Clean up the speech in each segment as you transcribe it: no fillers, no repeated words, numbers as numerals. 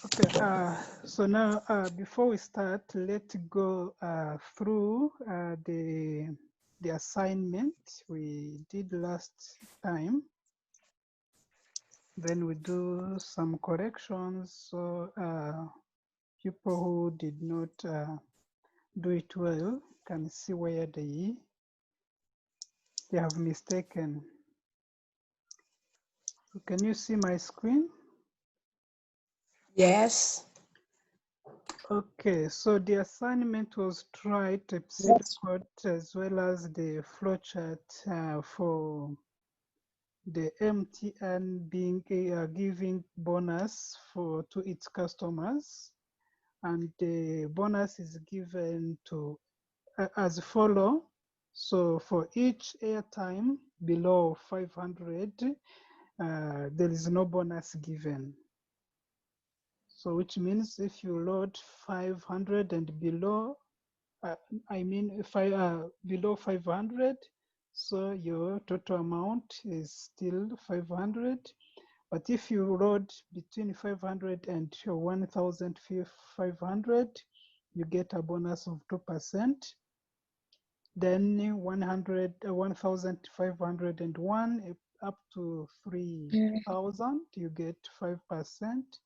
Okay, so now before we start, let's go through the assignment we did last time. Then we do some corrections. So people who did not do it well can see where they have mistaken. So can you see my screen? Yes. Okay, so the assignment was to write a pseudocode as well as the flowchart for the MTN being giving bonus to its customers, and the bonus is given to as follow. So for each airtime below 500, there is no bonus given. So which means if you load 500 and below, I mean if below 500, so your total amount is still 500. But if you load between 500 and 1,500, you get a bonus of 2%. Then 1,501 up to 3,000, you get 5%.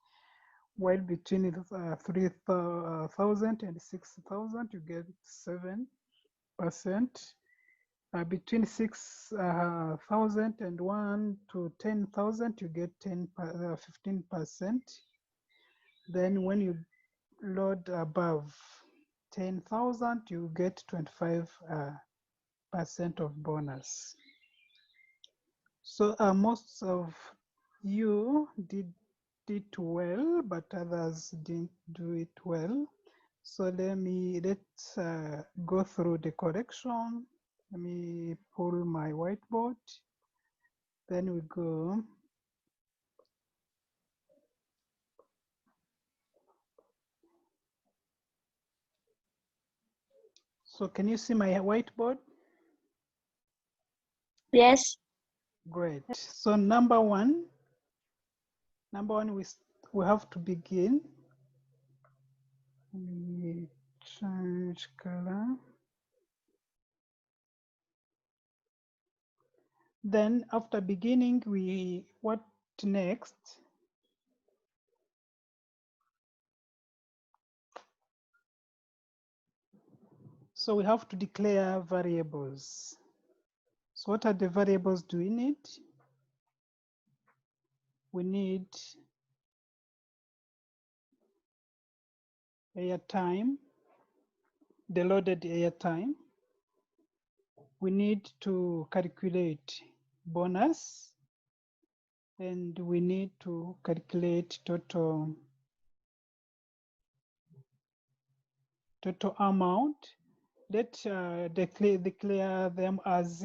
While between 3,000 and 6,000, you get 7%. Between 6,000 and 1 to 10,000, you get 15%. Then when you load above 10,000, you get 25% of bonus. So most of you did it well, but others didn't do it well. So let's go through the correction. Let me pull my whiteboard. Then we go. So can you see my whiteboard? Yes. Great. So number one, we have to begin. Let me change color. Then after beginning, what next? So we have to declare variables. So what are the variables do we need? We need airtime, the loaded airtime. We need to calculate bonus, and we need to calculate total amount. Let's declare them as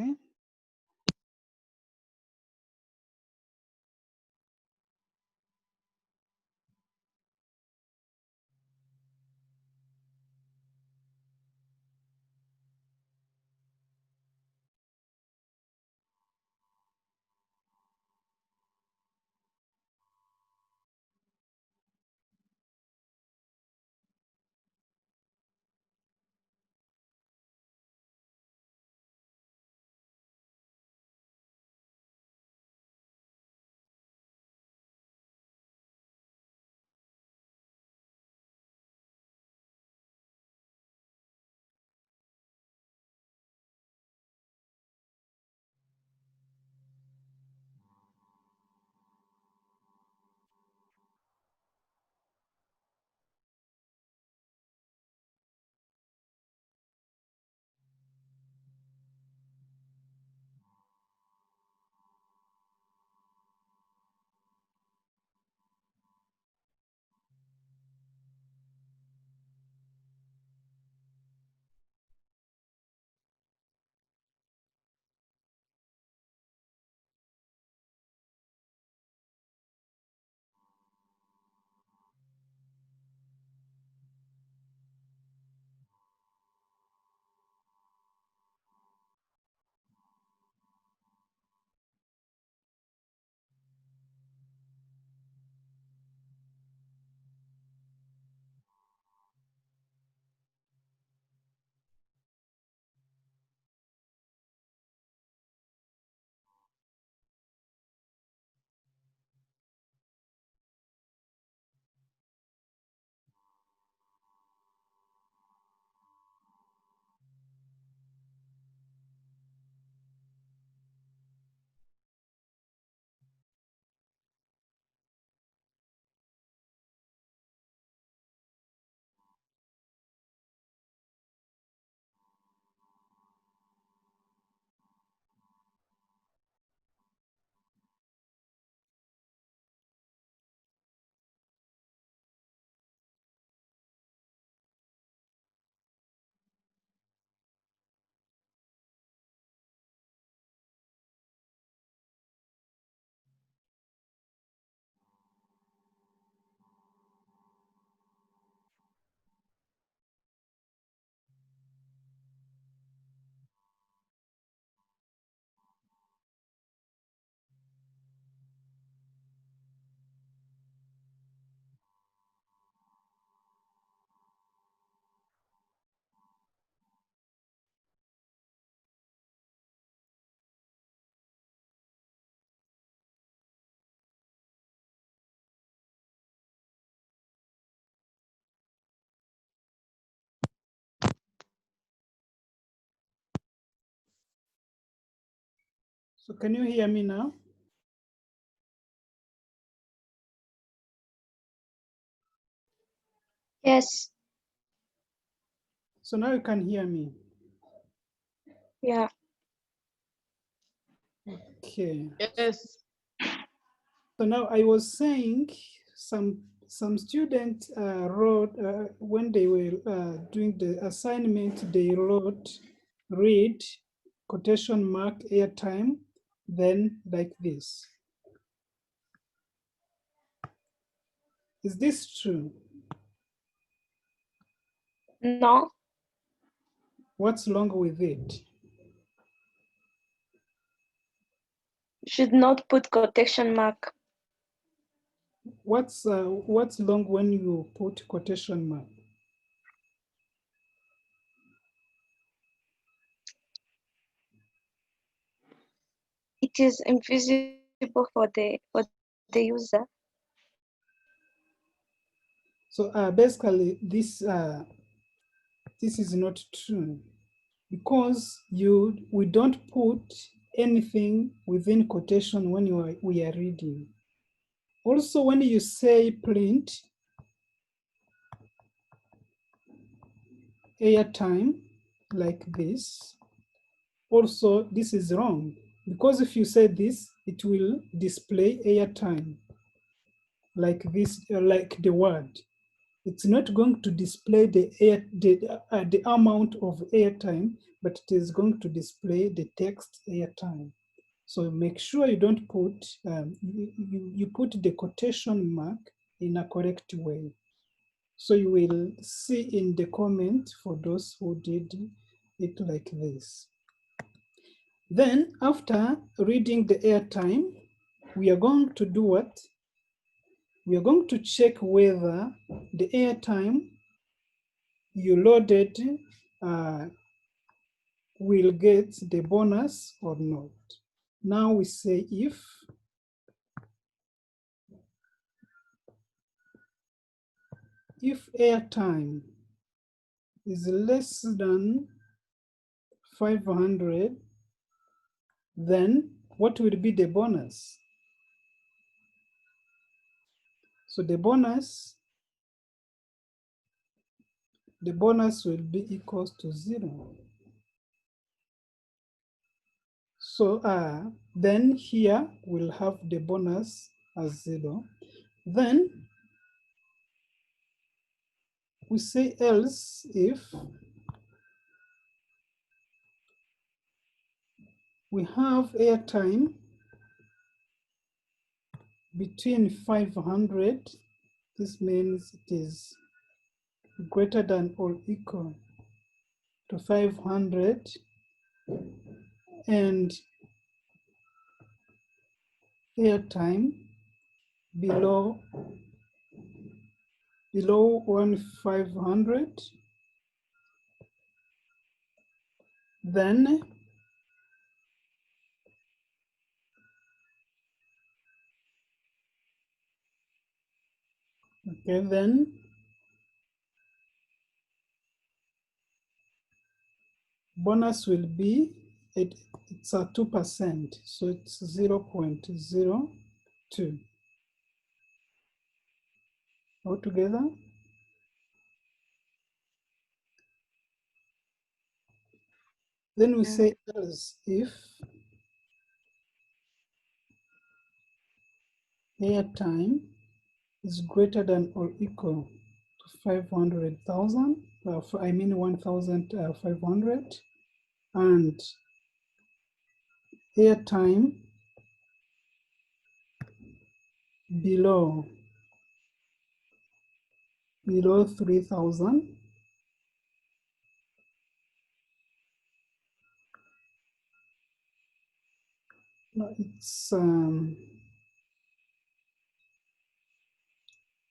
So can you hear me now? Yes. So now you can hear me. Yeah. Okay. Yes. So now I was saying some students wrote when they were doing the assignment, they wrote read quotation mark airtime, then like this. Is this true? No. What's wrong with it? Should not put quotation mark. What's wrong when you put quotation mark? It is invisible for the user. So basically, this is not true, because we don't put anything within quotation when we are reading. Also, when you say print airtime like this, also this is wrong, because if you say this, it will display airtime like this, like the word. It's not going to display the amount of airtime, but it is going to display the text airtime. So make sure you don't put, you put the quotation mark in a correct way. So you will see in the comment for those who did it like this. Then after reading the airtime, we are going to do what? We are going to check whether the airtime you loaded will get the bonus or not. Now we say if airtime is less than 500, then what will be the bonus? So the bonus will be equals to 0. So then here we'll have the bonus as 0. Then we say else if we have airtime between 500, this means it is greater than or equal to 500, and airtime below 1,500, then bonus will be, it's a 2%, so it's 0.02 altogether. Then we say else if airtime is greater than or equal to 500,000, I mean 1,500, and airtime below 3,000, no, it's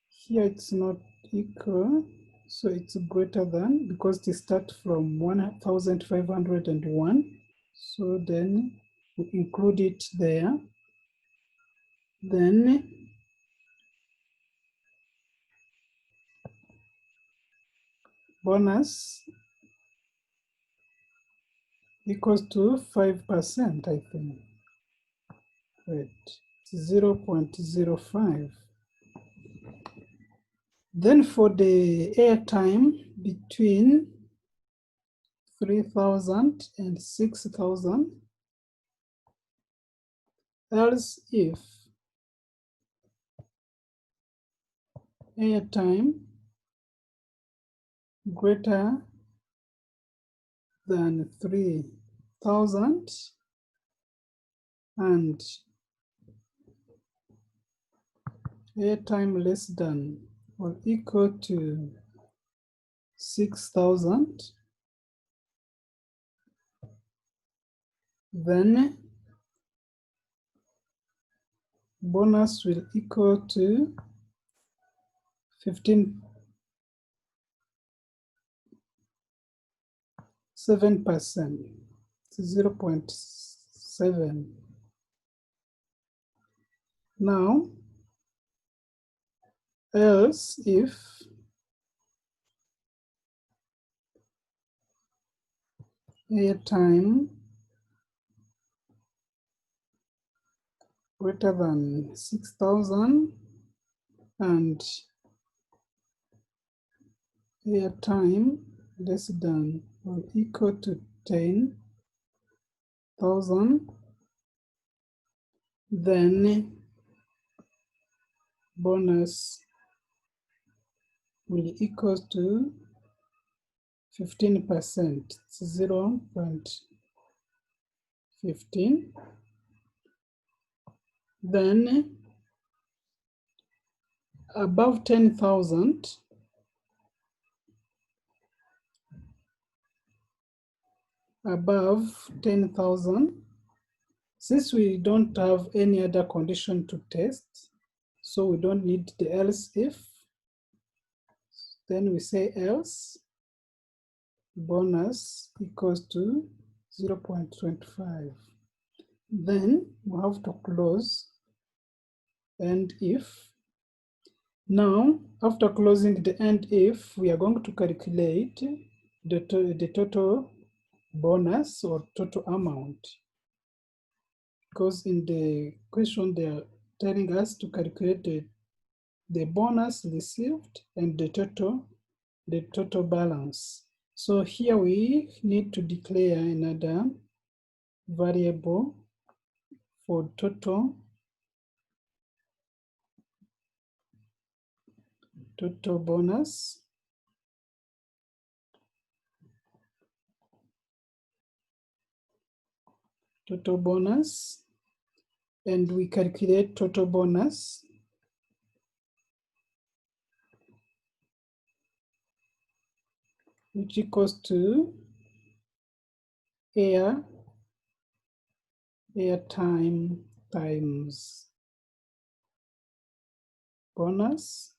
here it's not equal, so it's greater than, because they start from 1,501. So then we include it there. Then bonus equals to 5%, I think. Wait, 0.05. Then for the airtime between 3,000 and 6,000, else if airtime greater than 3,000 and airtime less than or equal to 6,000, then bonus will equal to 7%. It's 0.7. Now, else if airtime greater than 6,000 and airtime less than or equal to 10,000, then bonus will equal to 15%. It's 0.15. Then above 10,000, since we don't have any other condition to test, so we don't need the else if, then we say else bonus equals to 0.25. Then we have to close and if. Now, after closing the end if, we are going to calculate the total bonus or total amount. Because in the question, they are telling us to calculate the bonus received and the total balance. So here we need to declare another variable for total bonus. Total bonus, and we calculate total bonus. Which equals to airtime times bonus.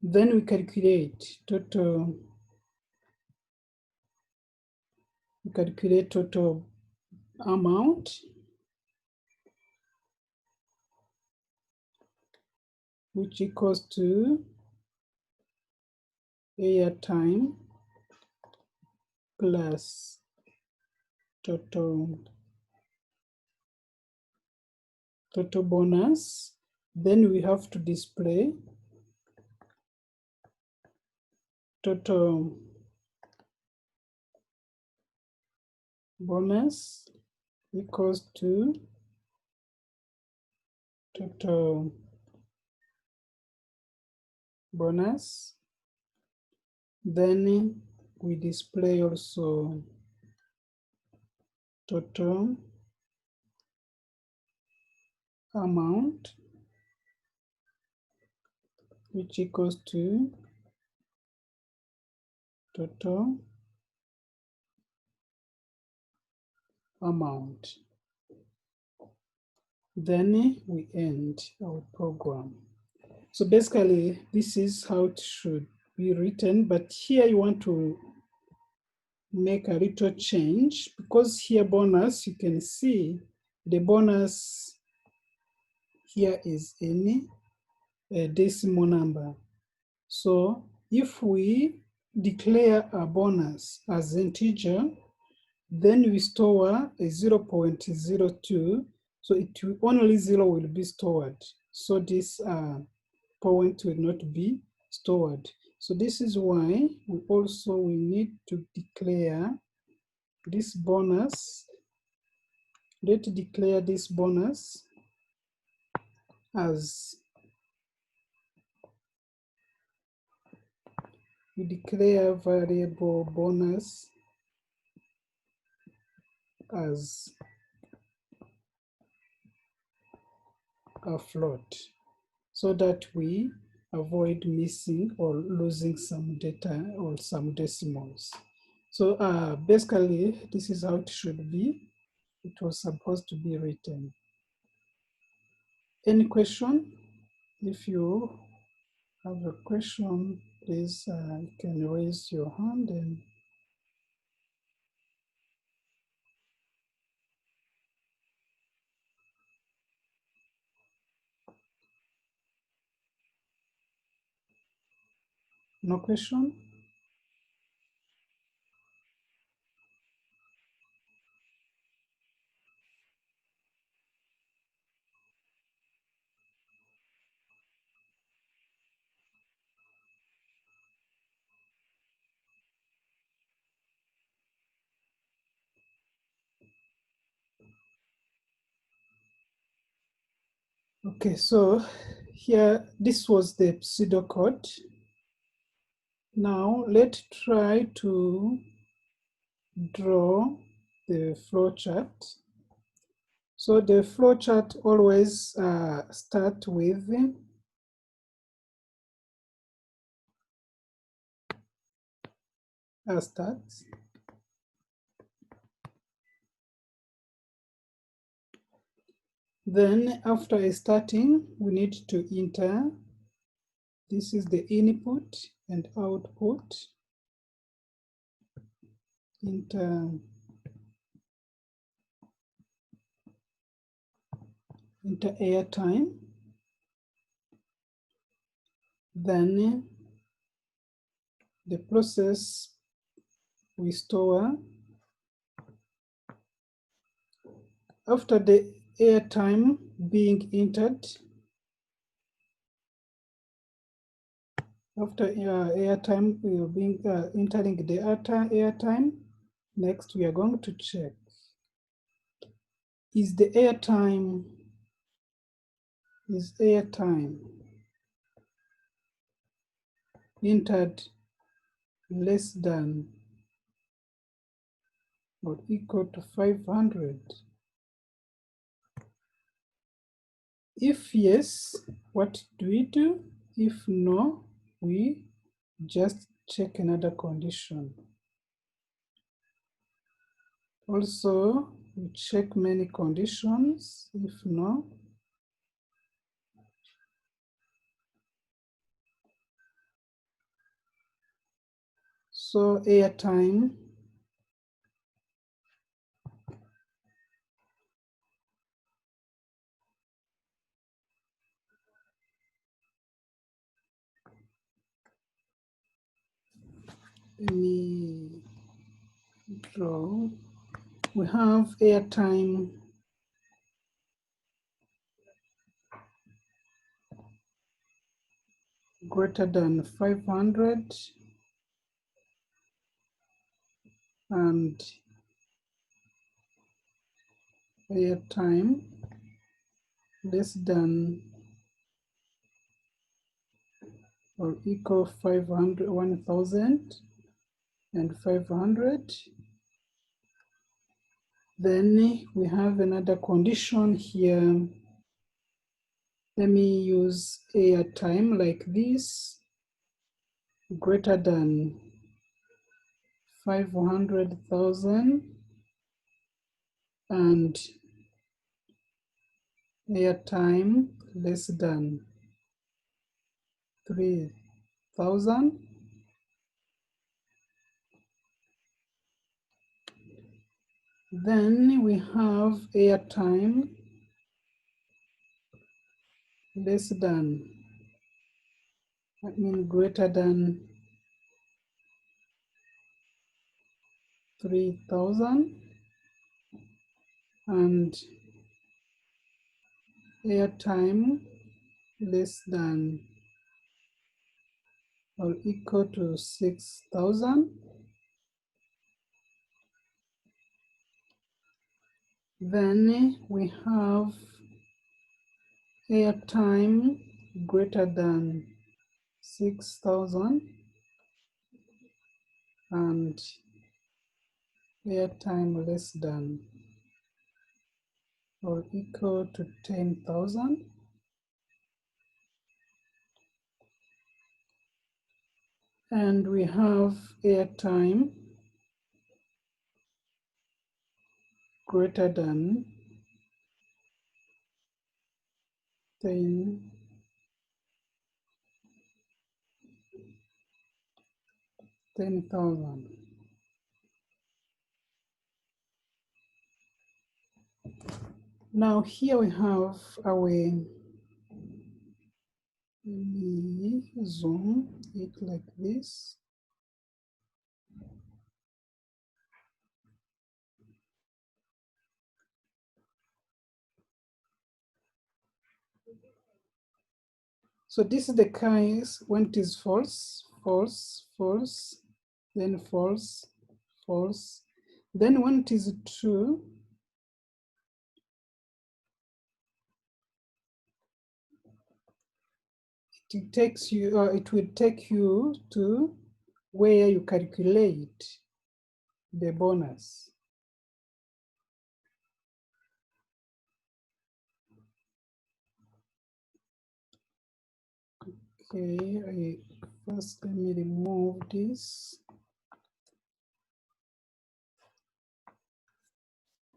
Then we calculate total amount, which equals to airtime plus total bonus. Then we have to display total bonus equals to total bonus. Then we display also total amount, which equals to total amount. Then we end our program. So basically, this is how it should be written, but here you want to make a little change because here bonus, you can see the bonus here is in a decimal number. So if we declare a bonus as integer, Then we store a 0.02, so only 0 will be stored. So this point will not be stored. So this is why we need to declare this bonus. Let's declare this bonus as, we declare variable bonus as a float, so that we avoid missing or losing some data or some decimals. So basically, this is how it should be. It was supposed to be written. Any question? If you have a question, please you can raise your hand. And no question? Okay, so here, this was the pseudocode. Now let's try to draw the flowchart. So the flowchart always start with start. Then after starting, we need to enter. This is the input and output. Enter airtime. Then the process we store. After the airtime being entered, after airtime, we will be entering the airtime. Next, we are going to check, is airtime entered less than or equal to 500? If yes, what do we do? If no, we just check another condition. Also, we check many conditions. If no, so airtime let me draw. We have airtime greater than 500 and airtime less than or equal 500, 1,500. Then we have another condition here. Let me use airtime like this, greater than 500,000 and airtime less than 3,000. Then we have airtime less than, greater than 3,000 and airtime less than or equal to 6,000. Then we have airtime greater than 6,000 and airtime less than or equal to 10,000. And we have airtime greater than 10,000. Now here we have our, let me zoom it like this. So this is the case when it is false, false, false, then false, false. Then when it is true, it takes you, it will take you to where you calculate the bonus. Okay, first let me remove this.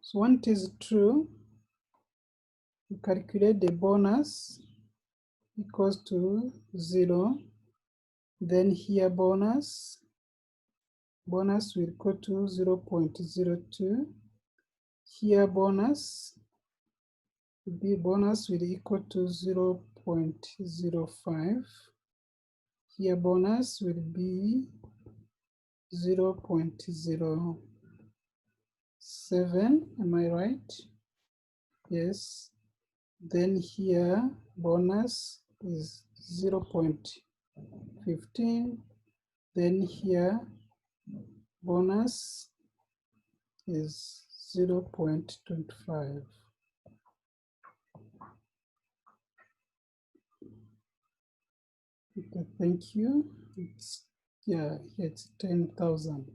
So when it is true, you calculate the bonus equals to 0. Then here bonus will equal to 0.02. Here bonus will equal to 0.05. Here bonus will be 0.07. Am I right? Yes. Then here bonus is 0.15. Then here bonus is 0.25. Okay, thank you. It's 10,000.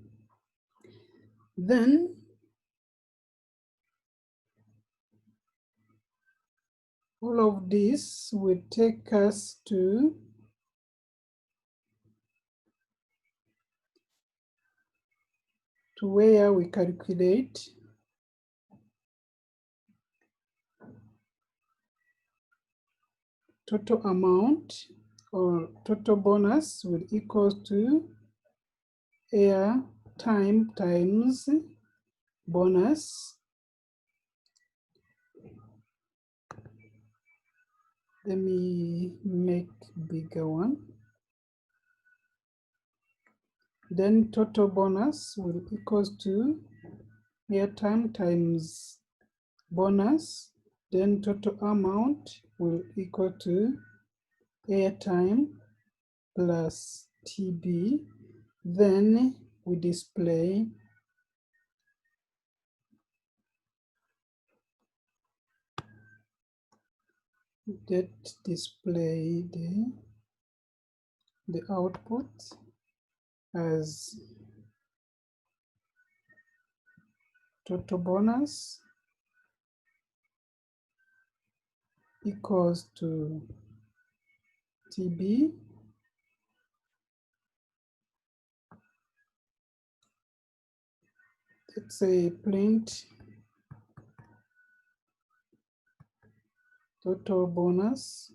Then all of this will take us to where we calculate total amount or total bonus will equal to air time times bonus. Let me make bigger one. Then total bonus will equal to airtime times bonus. Then total amount will equal to airtime plus TB. Then we display the output as total bonus equals to TB let's say print total bonus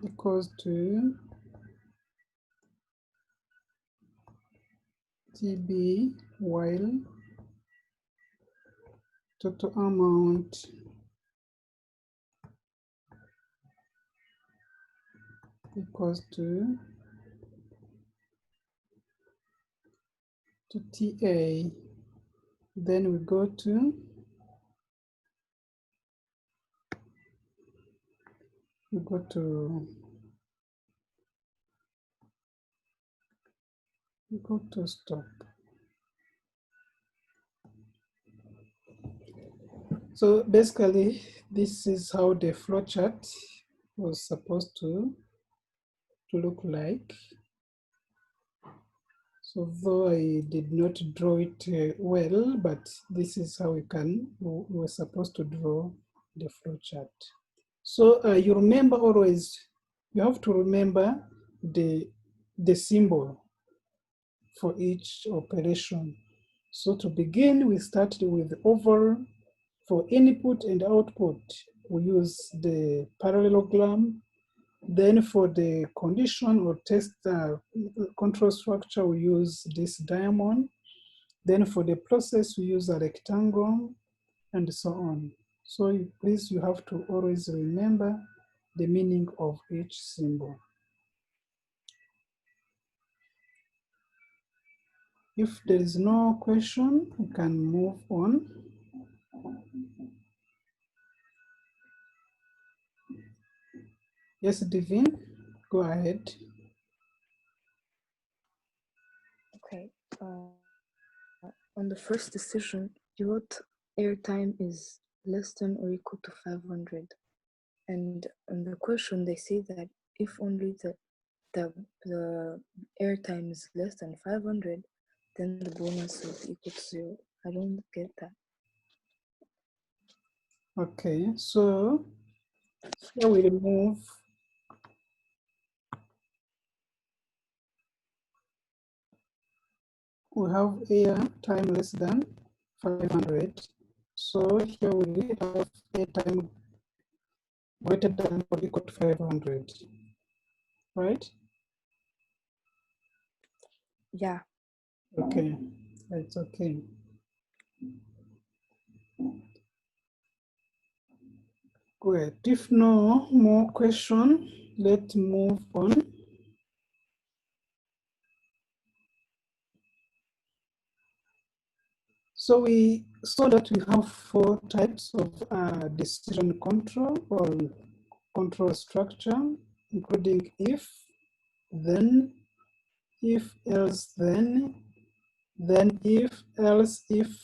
equals to TB while total amount equals to to TA. Then we go to stop. So basically, this is how the flowchart was supposed to look like. So though I did not draw it well, but this is how we're supposed to draw the flowchart. So you remember always, you have to remember the symbol for each operation. So to begin, we start with oval. For input and output, we use the parallelogram. Then for the condition or test control structure, we use this diamond. Then for the process, we use a rectangle, and so on. So please, you have to always remember the meaning of each symbol. If there is no question, we can move on. Yes, Divine, go ahead. Okay. On the first decision, you wrote airtime is less than or equal to 500. And on the question, they say that if only the airtime is less than 500, then the bonus will be equal to 0. I don't get that. Okay, so here we remove we have air time less than 500. So here we have air time greater than or equal to 500, right? Yeah. Okay, that's okay. Great. If no more question, let's move on. So we saw that we have 4 types of decision control or control structure, including if, then, if, else, then if, else, if,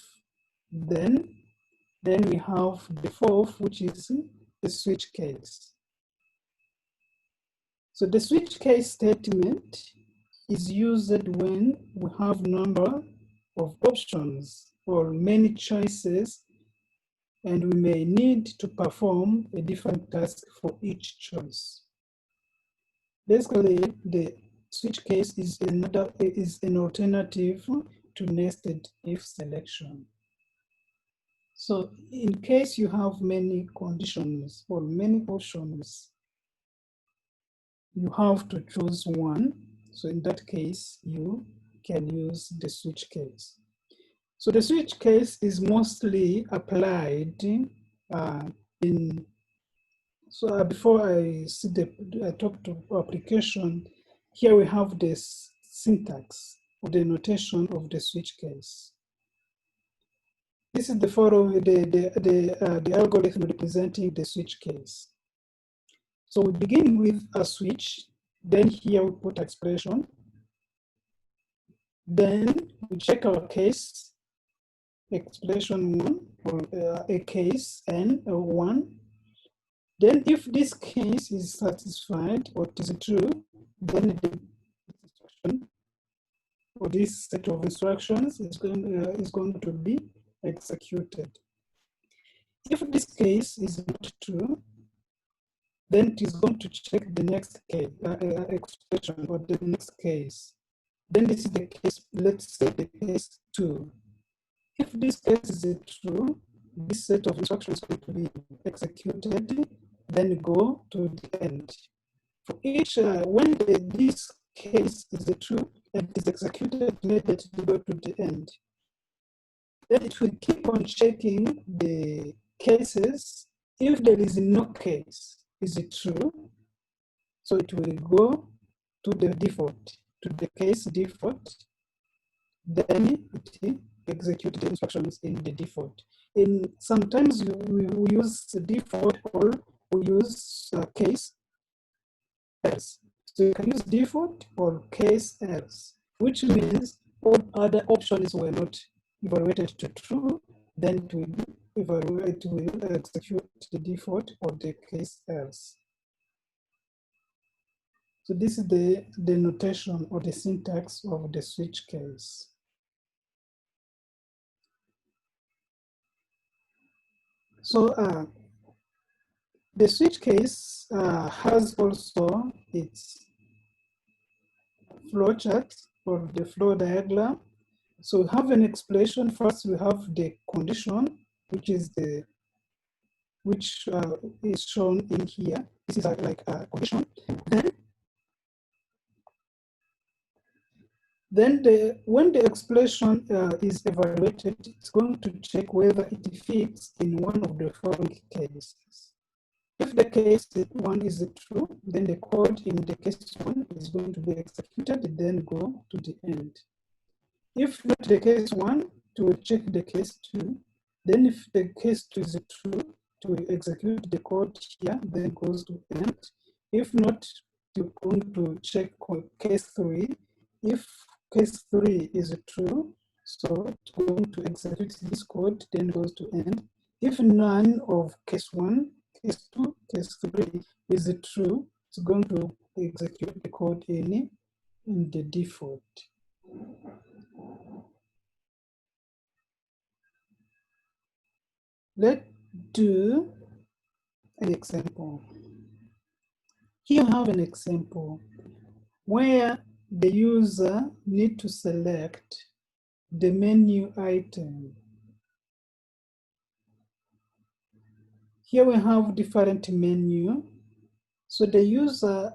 then we have the 4th, which is the switch case. So the switch case statement is used when we have number of options or many choices, and we may need to perform a different task for each choice. Basically, the switch case is an alternative to nested if selection. So in case you have many conditions or many options, you have to choose one. So in that case, you can use the switch case. So the switch case is mostly applied before I talk to application, here we have this syntax or the notation of the switch case. This is the algorithm representing the switch case. So we begin with a switch, then here we put expression, then we check our case, expression 1, or a case n1. Then if this case is satisfied or it is true, then the instruction or this set of instructions is going to be executed. If this case is not true, then it is going to check the next case, expression or the next case. Then this is the case, let's say the case 2. If this case is true, this set of instructions is going to be executed, then go to the end. For each, when this case is true and it is executed, let it go to the end. Then it will keep on checking the cases. If there is no case, is it true? So it will go to the default, to the case default. then it executes the instructions in the default. Sometimes we use the default or we use case else. So you can use default or case else, which means all other options were not evaluated to true, then it will execute the default or the case else. So this is the notation or the syntax of the switch case. So the switch case has also its flowchart or the flow diagram. So we have an expression. First, we have the condition, which is shown in here. This is like a condition. Then when the expression is evaluated, it's going to check whether it fits in one of the following cases. If the case one is true, then the code in the case one is going to be executed, then go to the end. If not the case one, to check the case two. Then if the case two is true, to execute the code here, then goes to end. If not, you're going to check case three. If case three is true, so it's going to execute this code, then goes to end. If none of case one, case two, case three is true, it's going to execute the code in the default. Let's do an example. Here we have an example where the user need to select the menu item. Here we have different menu. So the user,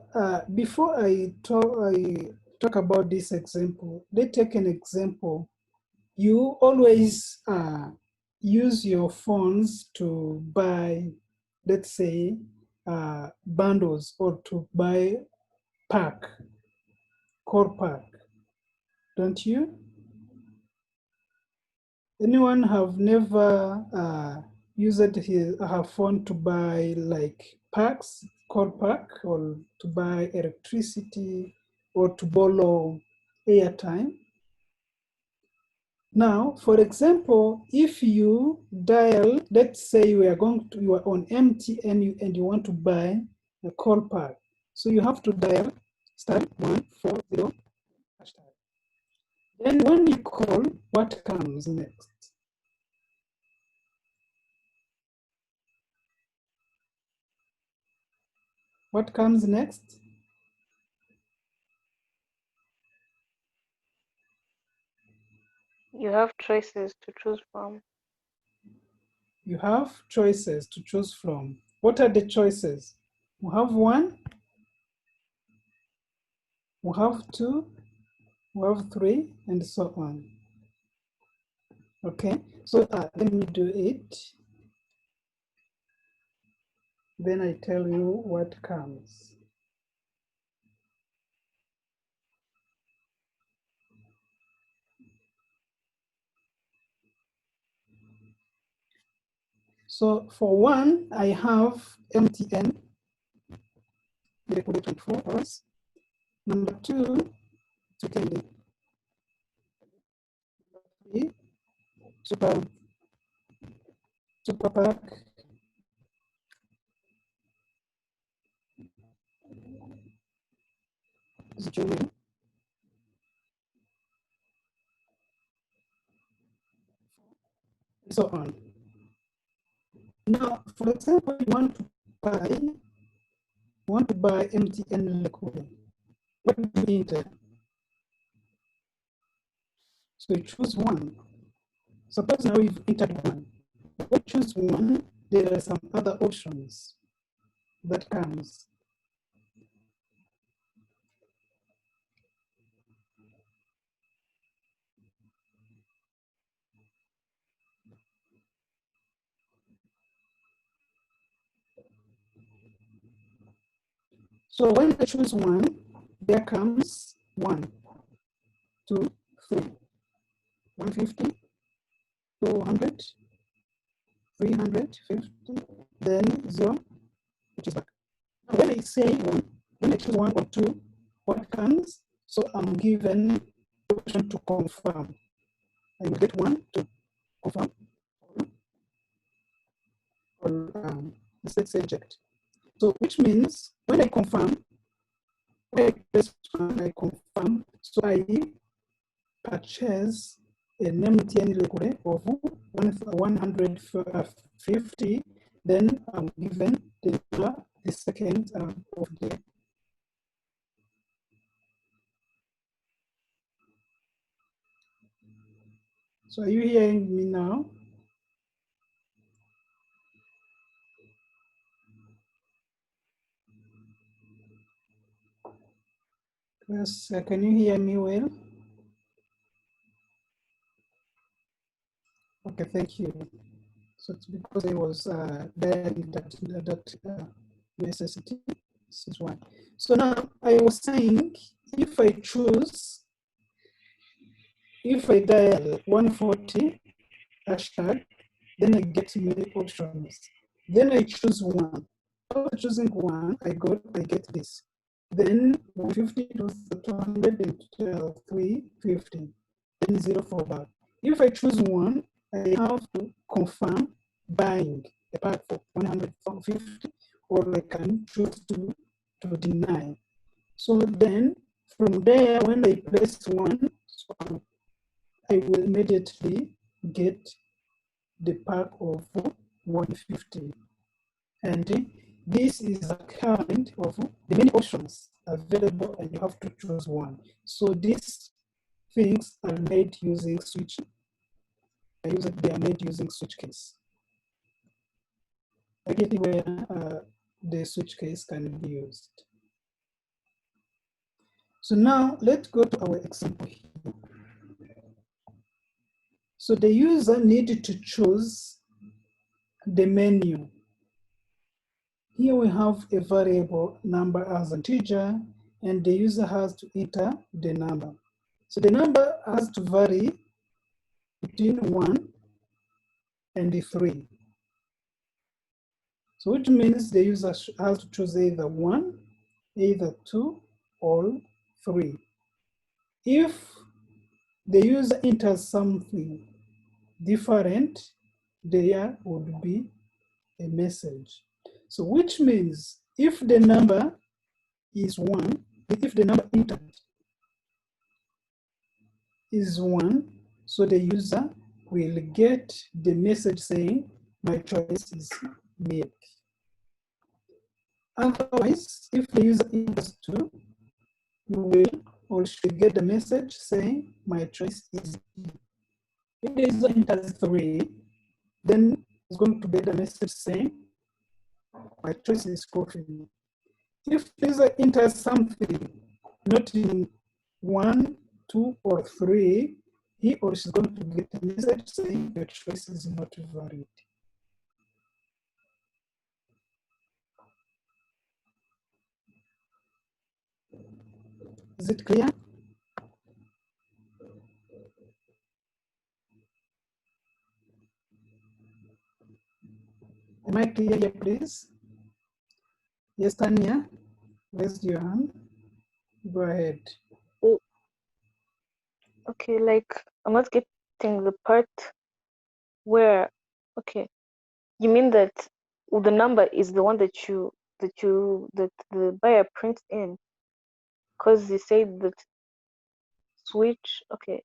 before I talk about this example, let's take an example. You always use your phones to buy, let's say, bundles or to buy core pack, don't you? Anyone have never used her phone to buy like packs, core pack, or to buy electricity, or to borrow airtime? Now, for example, if you dial, let's say you are on MTN and you want to buy a call pack. So you have to dial *140#. Then when you call, what comes next? What comes next? You have choices to choose from. You have choices to choose from. What are the choices? We have 1, we have 2, we have 3, and so on. Okay, so let me do it. Then I tell you what comes. So for 1, I have MTN, they put it 24 hours. Number 2, Candy. 3, Super Pack. Julie. So on. Now, for example, you want to buy MTN liquid. What do you enter? So you choose 1. Suppose now you've entered 1. If you choose 1, there are some other options that comes. So when I choose 1, there comes 1, 2, 3. 150, 200, 350, then 0, which is back. Now when I say 1, when I choose 1 or 2, what comes? So I'm given the option to confirm. I will get 1 to confirm, or let's say reject. So which means when I confirm, when I press 1, I confirm, so I purchase an MTN liquid of 150, then I'm given the second of the. So are you hearing me now? Yes, can you hear me well? Okay, thank you. So it's because I was dialing that necessity. This is why. So now I was saying, if I dial 140 hashtag, then I get many options. Then I choose one. After choosing one, I get this. Then 150 to 200 and 350. Then 0 for back. If I choose one, I have to confirm buying a pack for 150, or I can choose to deny. So then from there, when I press one, so I will immediately get the pack of 150. And this is a kind of the many options available, and you have to choose one. So these things are made using switch. They are made using switch case. I get where the switch case can be used. So now let's go to our example here. So the user needed to choose the menu. Here we have a variable number as an integer, and the user has to enter the number. So the number has to vary between 1 and 3. So which means the user has to choose either 1, either 2, or 3. If the user enters something different, there would be a message. So which means if the number is 1, if the number entered is 1, so the user will get the message saying my choice is milk. Otherwise, if the user enters 2, you will or should get the message saying my choice is B. If the user enters 3, then it's going to get the message saying my choice is coffee. If the user enters something not in 1, 2, or 3, he or she is going to get a message saying your choice is not valid. Is it clear? Am I clear here, please? Yes, Tanya, raise your hand. Go ahead. Okay, like I'm not getting the part where, okay, you mean that the number is the one that the buyer prints in, because you said that switch. Okay,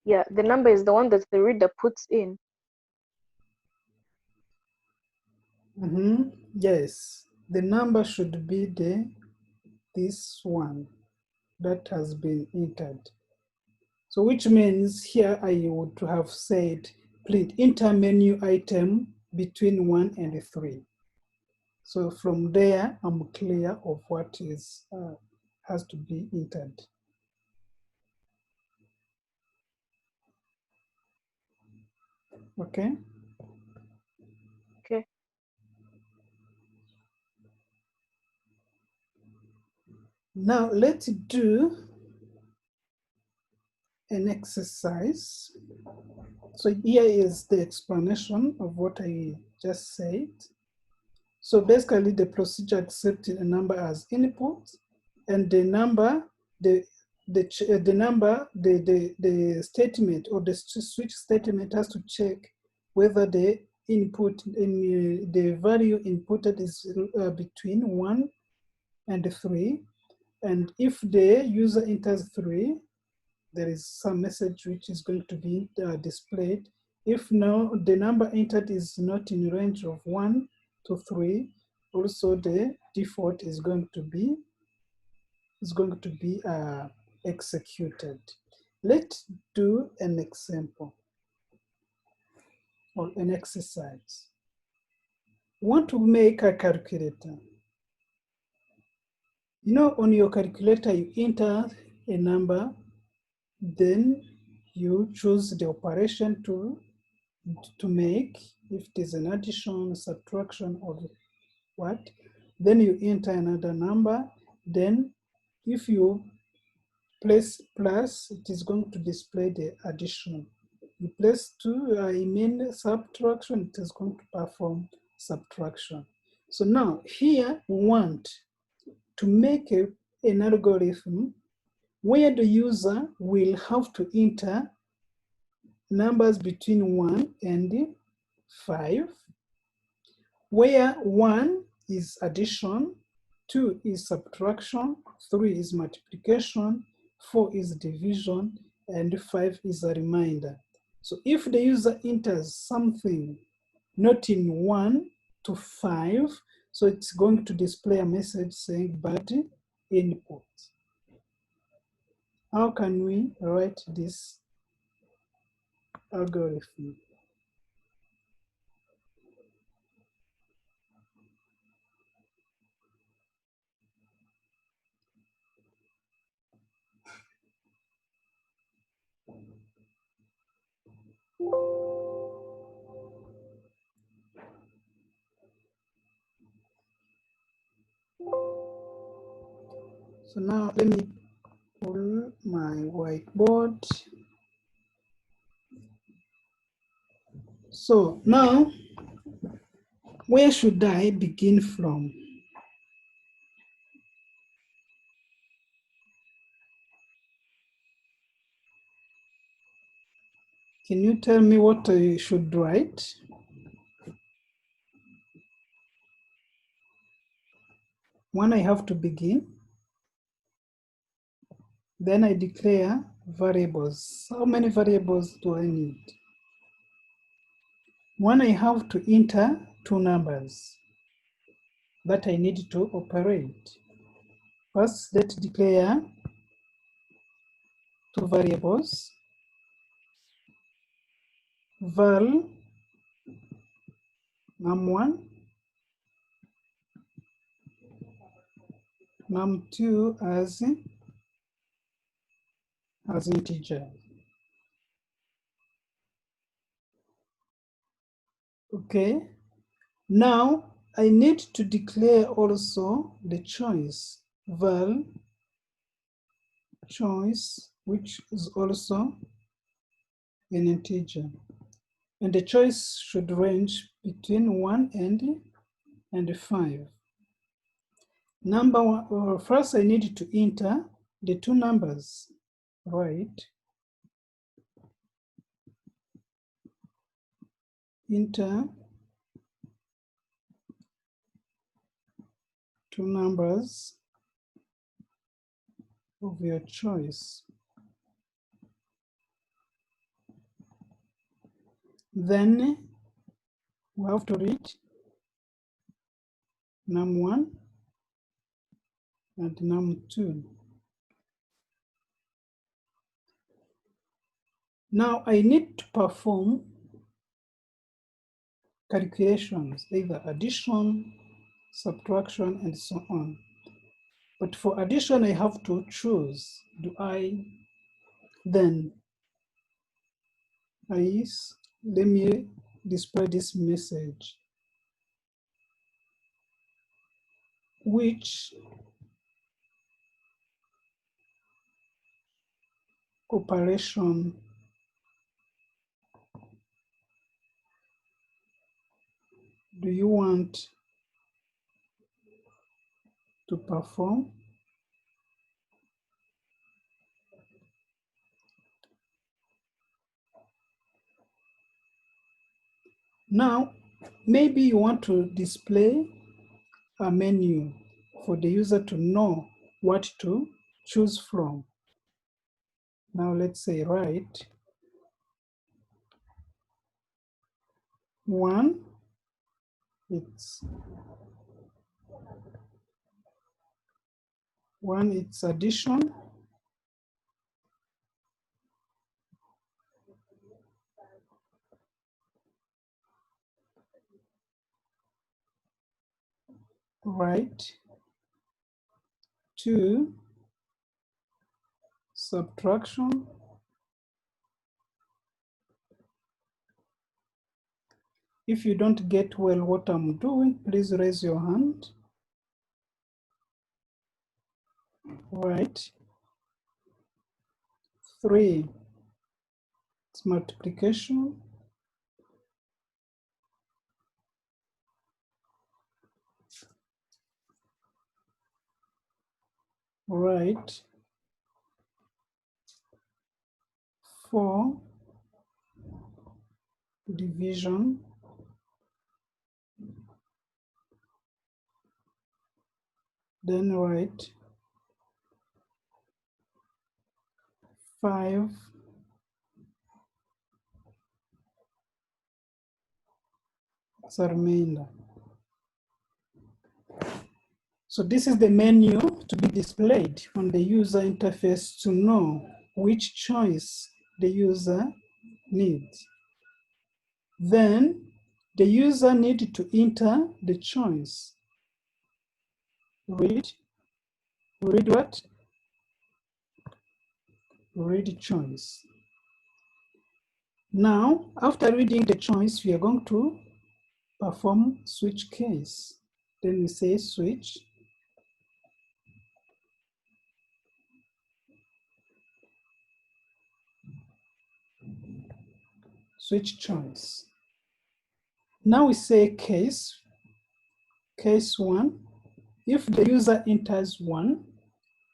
yeah, the number is the one that the reader puts in. Yes, the number should be this one that has been entered. So which means here I would have said, please enter menu item between 1 and 3. So from there, I'm clear of what is has to be entered. Okay. Okay. Now let's do an exercise. So here is the explanation of what I just said. So basically the procedure accepts a number as input, and the number, the statement or the switch statement has to check whether the input in the value inputted is between 1 and 3. And if the user enters 3, there is some message which is going to be displayed. If now the number entered is not in range of 1 to 3, also the default is going to be executed. Let's do an example or an exercise. Want to make a calculator. You know, on your calculator, you enter a number, then you choose the operation to make, if it is an addition, subtraction, or what. Then you enter another number. Then if you place plus, it is going to display the addition. You place 2, I mean subtraction, it is going to perform subtraction. So now here we want to make an algorithm where the user will have to enter numbers between 1 and 5, where 1 is addition, 2 is subtraction, 3 is multiplication, 4 is division, and 5 is a remainder. So if the user enters something not in 1 to 5, so it's going to display a message saying bad input. How can we write this algorithm? So now let me pull my whiteboard. So now, where should I begin from? Can you tell me what I should write? When I have to begin, then I declare variables. How many variables do I need? When I have to enter 2 numbers that I need to operate. First, let's declare 2 variables. Val num1, num2 as integer. Okay, now I need to declare also the choice, val choice, which is also an integer. And the choice should range between 1 and 5. Number one, first I need to enter the 2 numbers, right? Enter 2 numbers of your choice. Then we have to read num1 and num2. Now I need to perform calculations, either addition, subtraction, and so on. But for addition, I have to choose. Let me display this message. Which operation do you want to perform? Now, maybe you want to display a menu for the user to know what to choose from. Now let's say write 1, it's addition, write 2, subtraction, if you don't get well what I'm doing, please raise your hand. Write 3, it's multiplication, write 4, division, then write 5, it's a remainder. So this is the menu to be displayed on the user interface to know which choice the user needs. Then the user needs to enter the choice. Read what? Read choice. Now, after reading the choice, we are going to perform switch case. Then we say switch choice. Now we say case 1. If the user enters 1,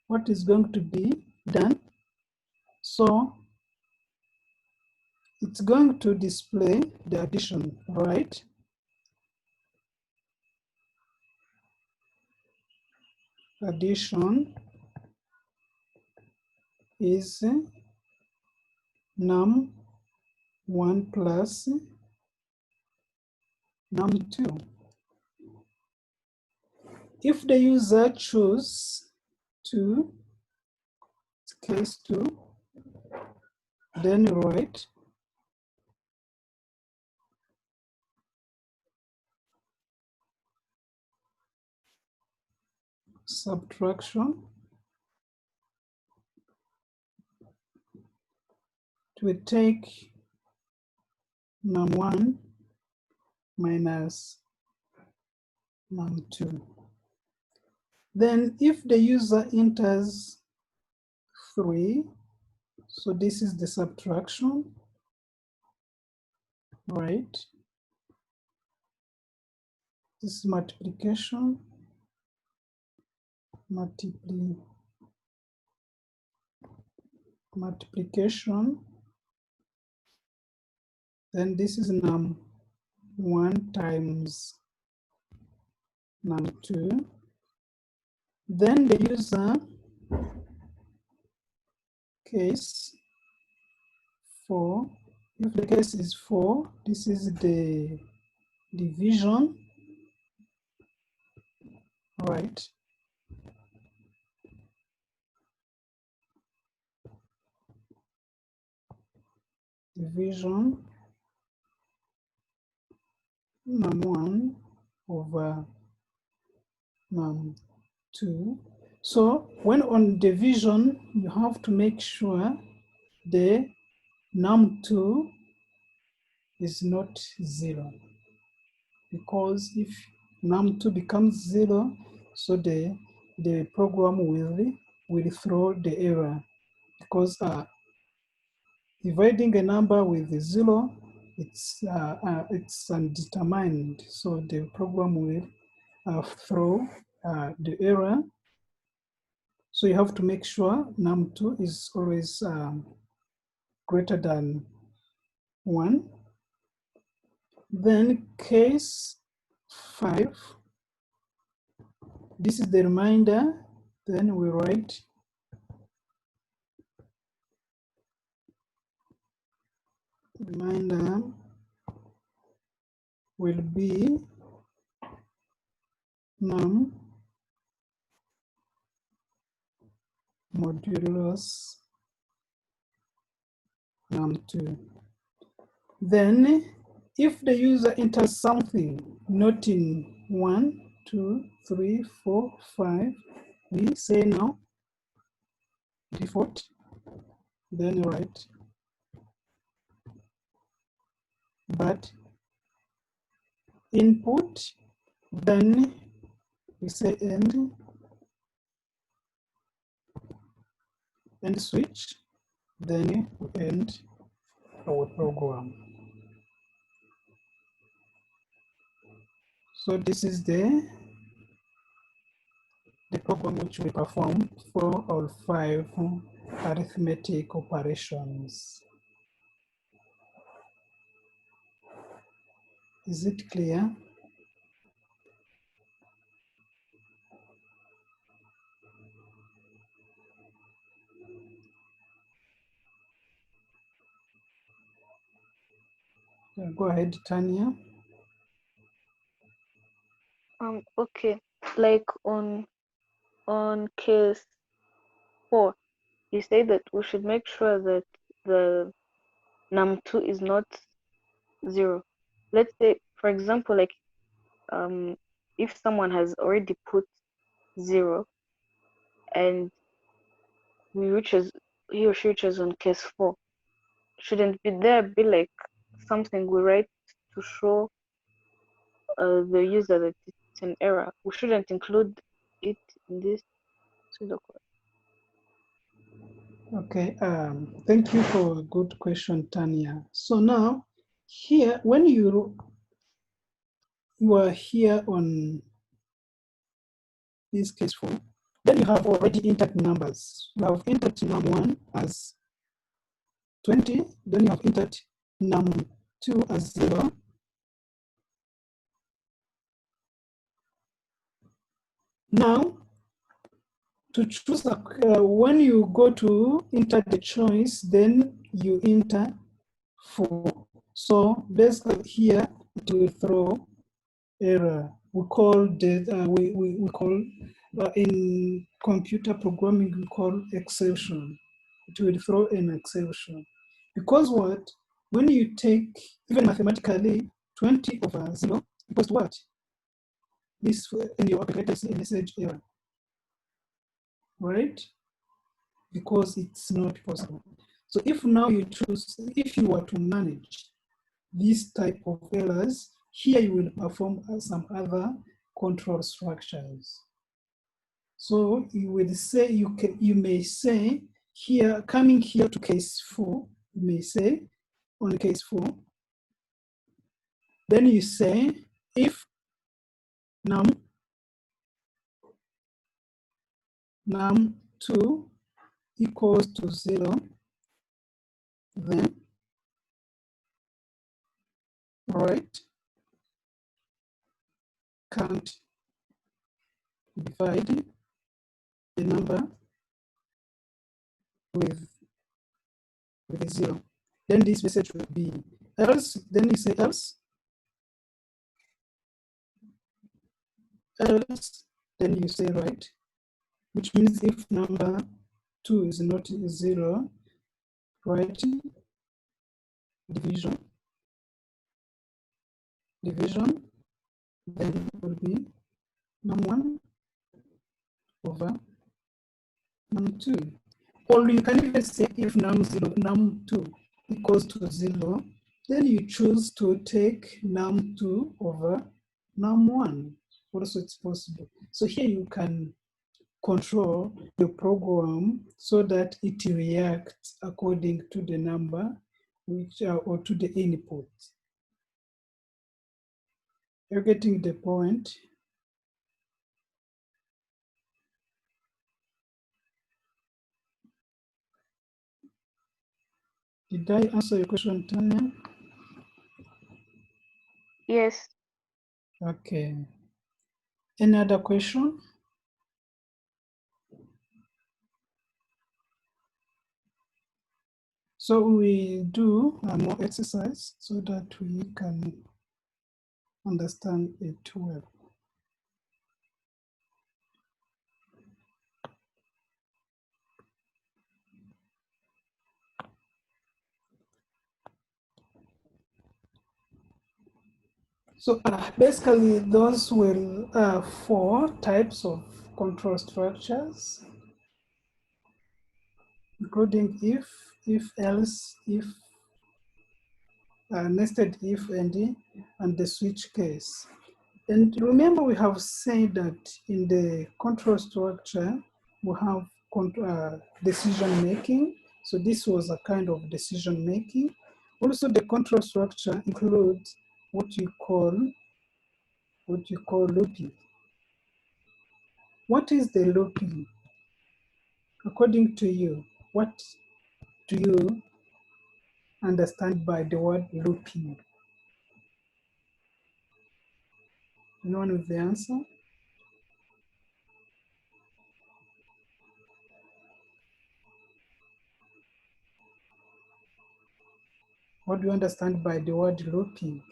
what is going to be done? So it's going to display the addition, right? Addition is num1 plus num2. If the user chooses 2, case 2, then write subtraction to take num1 minus num2. Then if the user enters 3, so this is the subtraction, right? This is multiplication, multiplication, then this is num1 times num2. Then the user case 4, if the case is 4, this is the division, right? Division num1 over num2. So when on division, you have to make sure the num2 is not 0, because if num2 becomes 0, so the program will throw the error, because Dividing a number with a 0, it's undetermined. So the program will throw the error. So you have to make sure num2 is always greater than 1. Then case 5, this is the remainder. Then we write remainder will be num modulus num2. Then if the user enters something not in 1, 2, 3, 4, 5, we say now default, then write but input, then we say end switch, then we end our program. So this is the program which we perform for all 5 arithmetic operations. Is it clear? Go ahead, Tanya. Okay, like on case 4, you say that we should make sure that the num2 is not 0. Let's say, for example, like if someone has already put 0 and he or she reaches on case 4, shouldn't there be like something we write to show the user that it's an error? We shouldn't include it in this pseudocode. Okay, thank you for a good question, Tanya. So now, here, when you are here on this case 4, then you have already entered numbers. You have entered num1 as 20, then you have entered num2 as 0. Now, to choose, when you go to enter the choice, then you enter 4. So basically here, it will throw error. We call we call in computer programming, we call exception. It will throw an exception. Because what? When you take, even mathematically, 20 over 0 equals to what? This, in your calculator, is a message error, right? Because it's not possible. So if now you choose, if you were to manage this type of errors, here you will perform some other control structures. So you will say, you may say here, coming here to case 4, you may say on case 4, then you say if num2 equals to 0, then write can't divide the number with 0. Then this message will be else, then you say else, then you say right, which means if number 2 is not 0, write division, then will be num1 over num2. Or you can even say if num2 equals to 0, then you choose to take num2 over num1. Also, it's possible. So here you can control the program so that it reacts according to the number which or to the input. You're getting the point? Did I answer your question, Tanya? Yes. Okay. Any other question? So we do more exercise so that we can understand it well. So basically those were 4 types of control structures, including if else, if, nested if and the switch case. And remember we have said that in the control structure, we have decision making. So this was a kind of decision making. Also the control structure includes what you call looping. What is the looping? According to you, what do you understand by the word looping? Anyone with the answer? What do you understand by the word looping?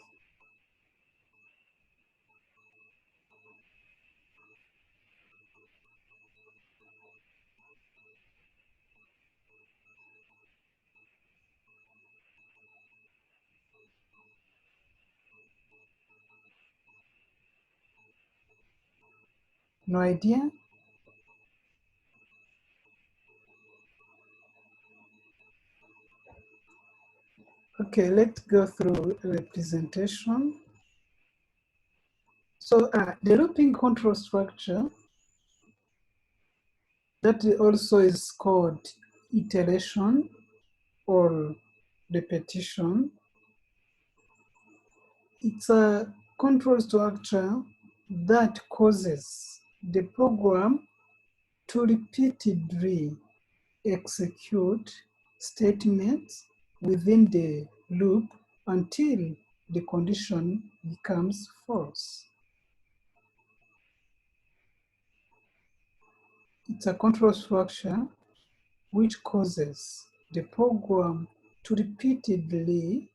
No idea? Okay, let's go through the presentation. So the looping control structure, that also is called iteration or repetition. It's a control structure that causes the program to repeatedly execute statements within the loop until the condition becomes false. It's a control structure which causes the program to repeatedly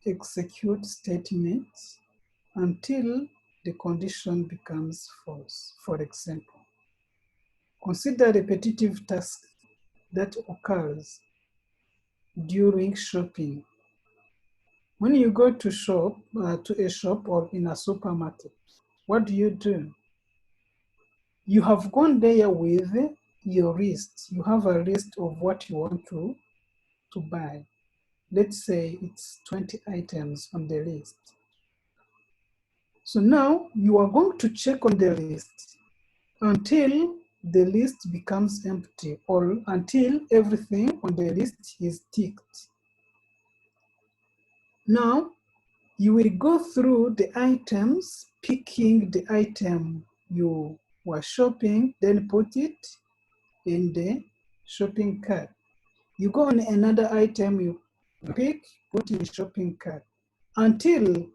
execute statements until the condition becomes false. For example, consider a repetitive task that occurs during shopping. When you go to a shop or in a supermarket, what do? You have gone there with your list. You have a list of what you want to buy. Let's say it's 20 items on the list. So now you are going to check on the list until the list becomes empty or until everything on the list is ticked. Now you will go through the items, picking the item you were shopping, then put it in the shopping cart. You go on another item you pick, put in the shopping cart until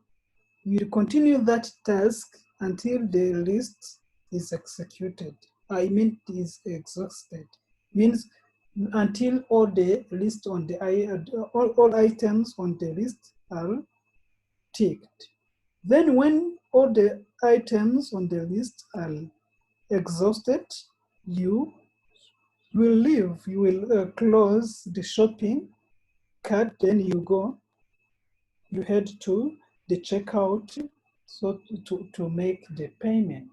you continue that task until the list is executed. I mean, is exhausted. Means until all the list on the all items on the list are ticked. Then when all the items on the list are exhausted, you will leave. You will close the shopping cart. Then you head to the checkout so to make the payment.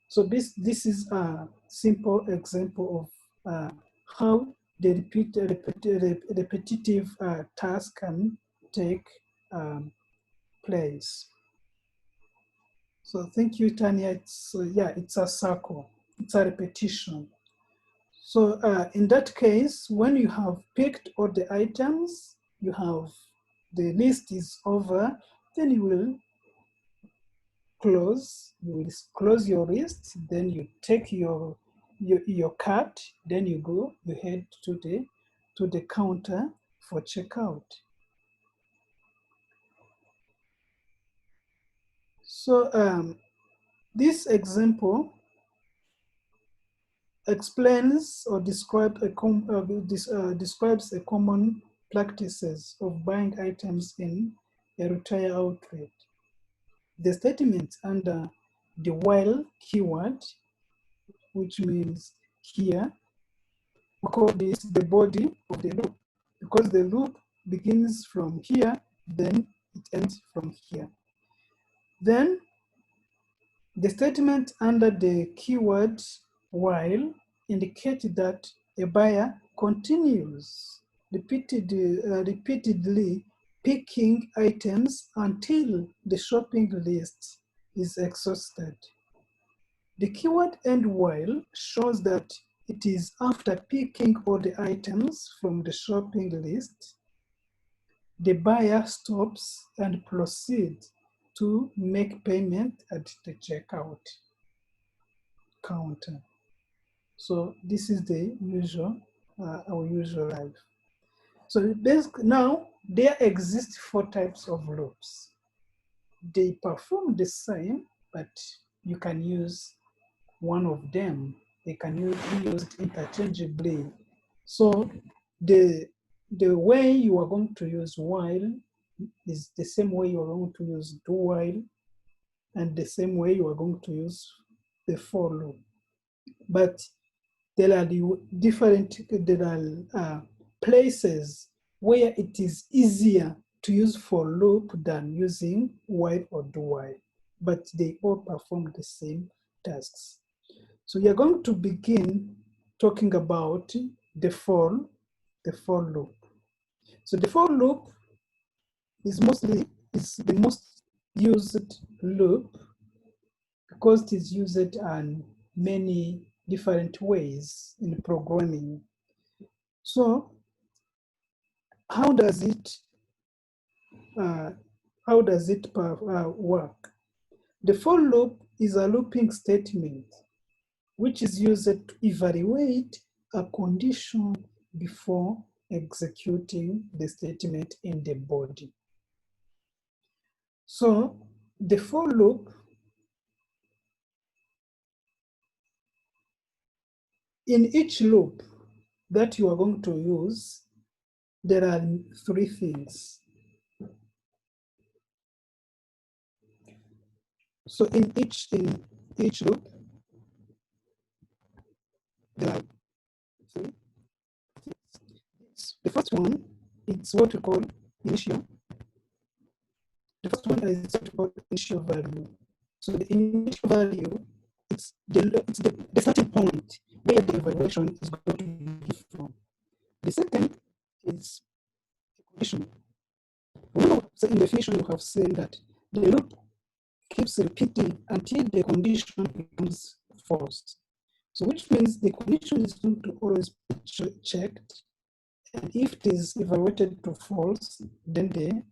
So this is a simple example of how the repetitive task can take place. So thank you, Tanya. It's yeah, it's a circle. it's a repetition. So in that case, when you have picked all the items, you have the list is over, then you will close your list, then you take your cart, then you head to the counter for checkout. So this example explains or describes a common practices of buying items in a retail outlet. The statement under the while keyword, which means here, we call this the body of the loop, because the loop begins from here, then it ends from here. Then the statement under the keyword while indicates that a buyer continues repeatedly picking items until the shopping list is exhausted. The keyword "and while" shows that it is after picking all the items from the shopping list, the buyer stops and proceeds to make payment at the checkout counter. So this is the usual, our usual life. So now there exist 4 types of loops. They perform the same, but you can use one of them. They can be used interchangeably. So the way you are going to use while is the same way you are going to use do while, and the same way you are going to use the for loop. But there are places where it is easier to use for loop than using while or do while, but they all perform the same tasks. So we are going to begin talking about the for loop. So the for loop is the most used loop because it is used in many different ways in programming. So how does it work? The for loop is a looping statement which is used to evaluate a condition before executing the statement in the body. So the for loop in each loop that you are going to use, there are 3 things. So in each loop, there are 3 things. The first one is what we call initial. The first one is what we call initial value. So the initial value, it's the starting point where the evaluation is going to be from. The second is condition. Remember, in the definition, we have said that the loop keeps repeating until the condition becomes false. So which means the condition is going to always be checked, and if it is evaluated to false, then the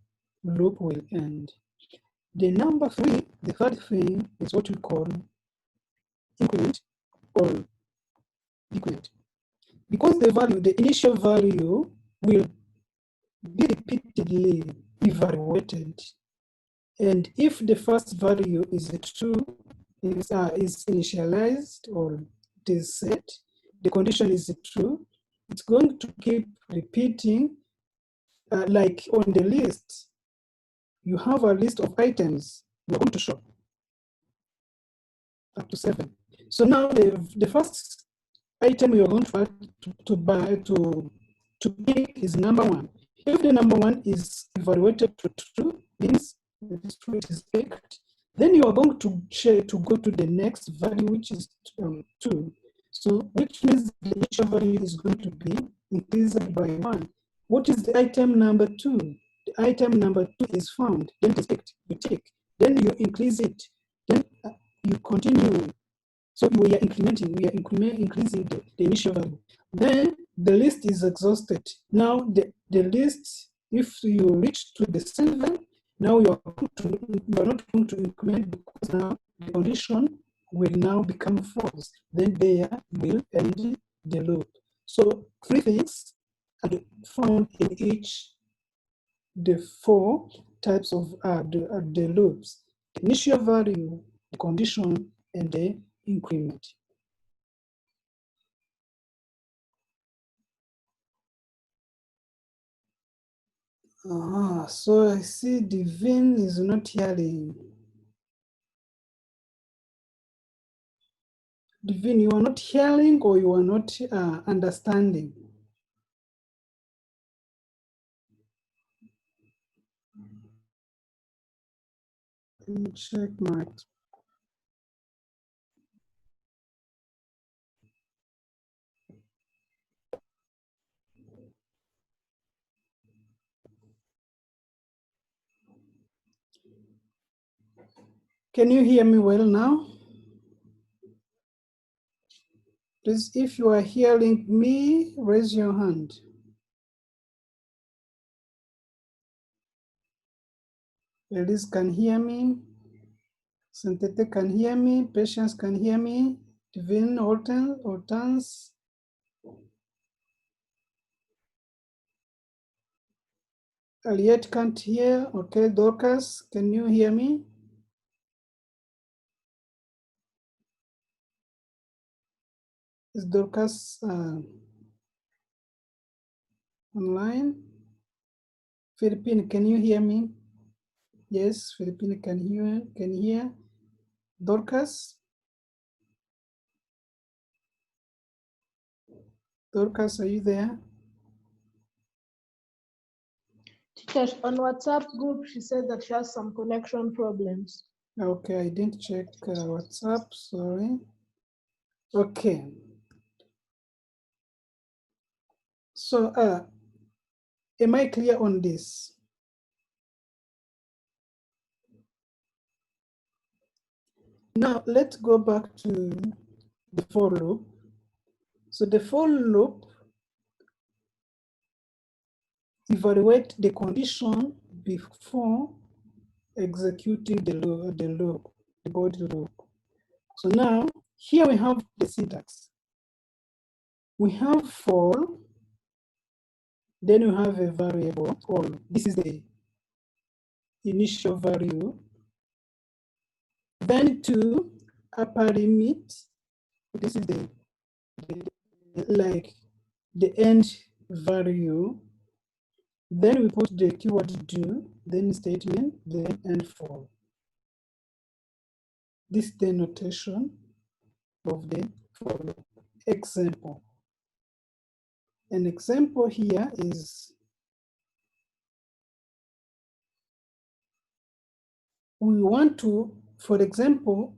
loop will end. The number 3, the third thing, is what we call increment or decrement. Because the initial value will be repeatedly evaluated, and if the first value is true, is initialized or it is set, the condition is true, it's going to keep repeating. Like on the list, you have a list of items you're going to shop up to 7. So now the first item you're going to pick is number 1. If the number 1 is evaluated to true, means this fruit is picked, then you are going to go to the next value, which is 2. So which means the initial value is going to be increased by 1. What is the item number 2? The item number 2 is found, then it is picked, you take, then you increase it, then you continue. So we are increasing the initial value. Then the list is exhausted. Now the list, if you reach to the 7, now you are not going to increment because now the condition will now become false. Then there will end the loop. So 3 things are found in each the 4 types of the loops: the initial value, the condition, and the increment. So I see Divine is not hearing. Divine, you are not hearing or you are not understanding? Let me check my. Can you hear me well now? Please, if you are hearing me, raise your hand. Elise can hear me. Santete can hear me. Patience can hear me. Divine, Hortense. Aliette can't hear. Okay, Dorcas, can you hear me? Is Dorcas online? Philippine, can you hear me? Yes, Philippine can hear. Dorcas? Dorcas, are you there? Teachers, on WhatsApp group, she said that she has some connection problems. Okay, I didn't check WhatsApp, sorry. Okay. So, am I clear on this? Now, let's go back to the for loop. So the for loop evaluate the condition before executing the body loop. So now, here we have the syntax. We have for, then we have a variable all. This is the initial value. Then to upper limit, this is the end value. Then we put the keyword do, then statement, then end for. This is the notation of the for loop. Example. An example here is we want to, for example,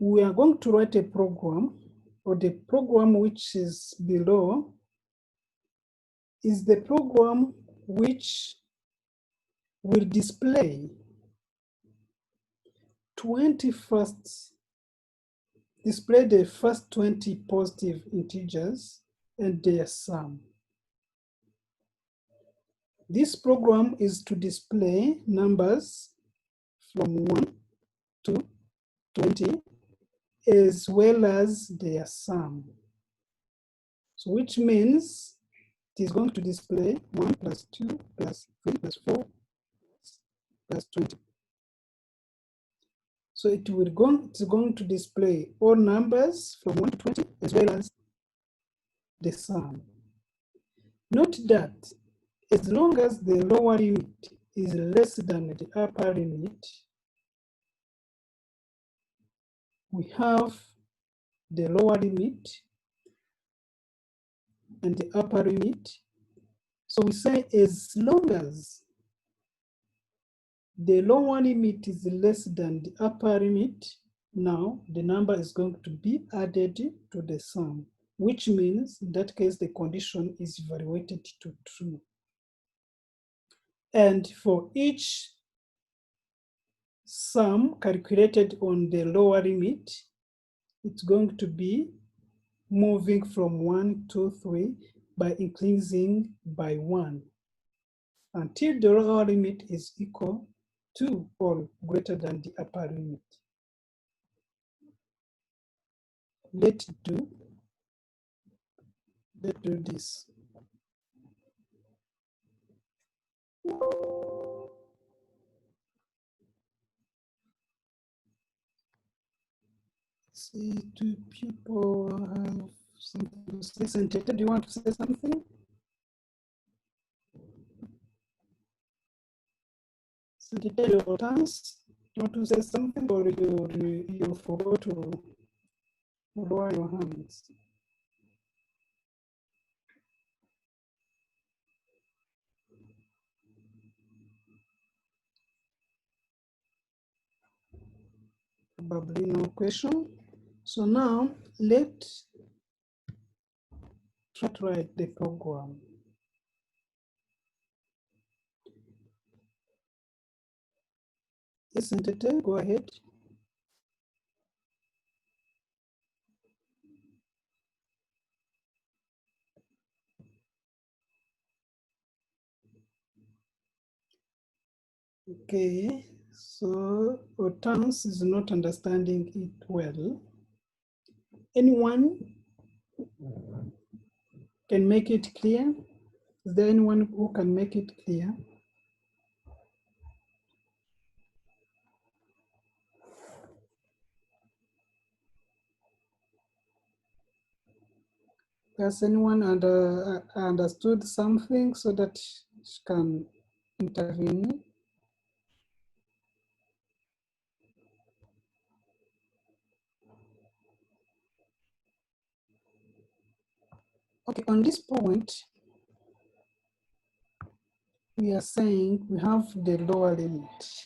we are going to write a program, or the program which is below is the program which will display 21st, display the first 20 positive integers and their sum. This program is to display numbers from 1 to 20 as well as their sum. So which means it is going to display 1 plus 2 plus 3 plus 4 plus 20. So it's going to display all numbers from 1 to 20 as well as the sum. Note that as long as the lower limit is less than the upper limit, we have the lower limit and the upper limit. So we say as long as the lower limit is less than the upper limit, now the number is going to be added to the sum, which means in that case the condition is evaluated to true. And for each sum calculated on the lower limit, it's going to be moving from 1 to 3 by increasing by 1 until the lower limit is equal to or greater than the upper limit. Let's do this. See, do people have something to say? Santita, do you want to say something? Santita, your turns. Do you want to say something, or you forgot to lower your hands? Probably no question. So now let's try to write the program. Yes, Santita, go ahead. Okay, so Otans is not understanding it well. Anyone can make it clear? Is there anyone who can make it clear? Has anyone understood something so that she can intervene? Okay, on this point, we are saying we have the lower limit.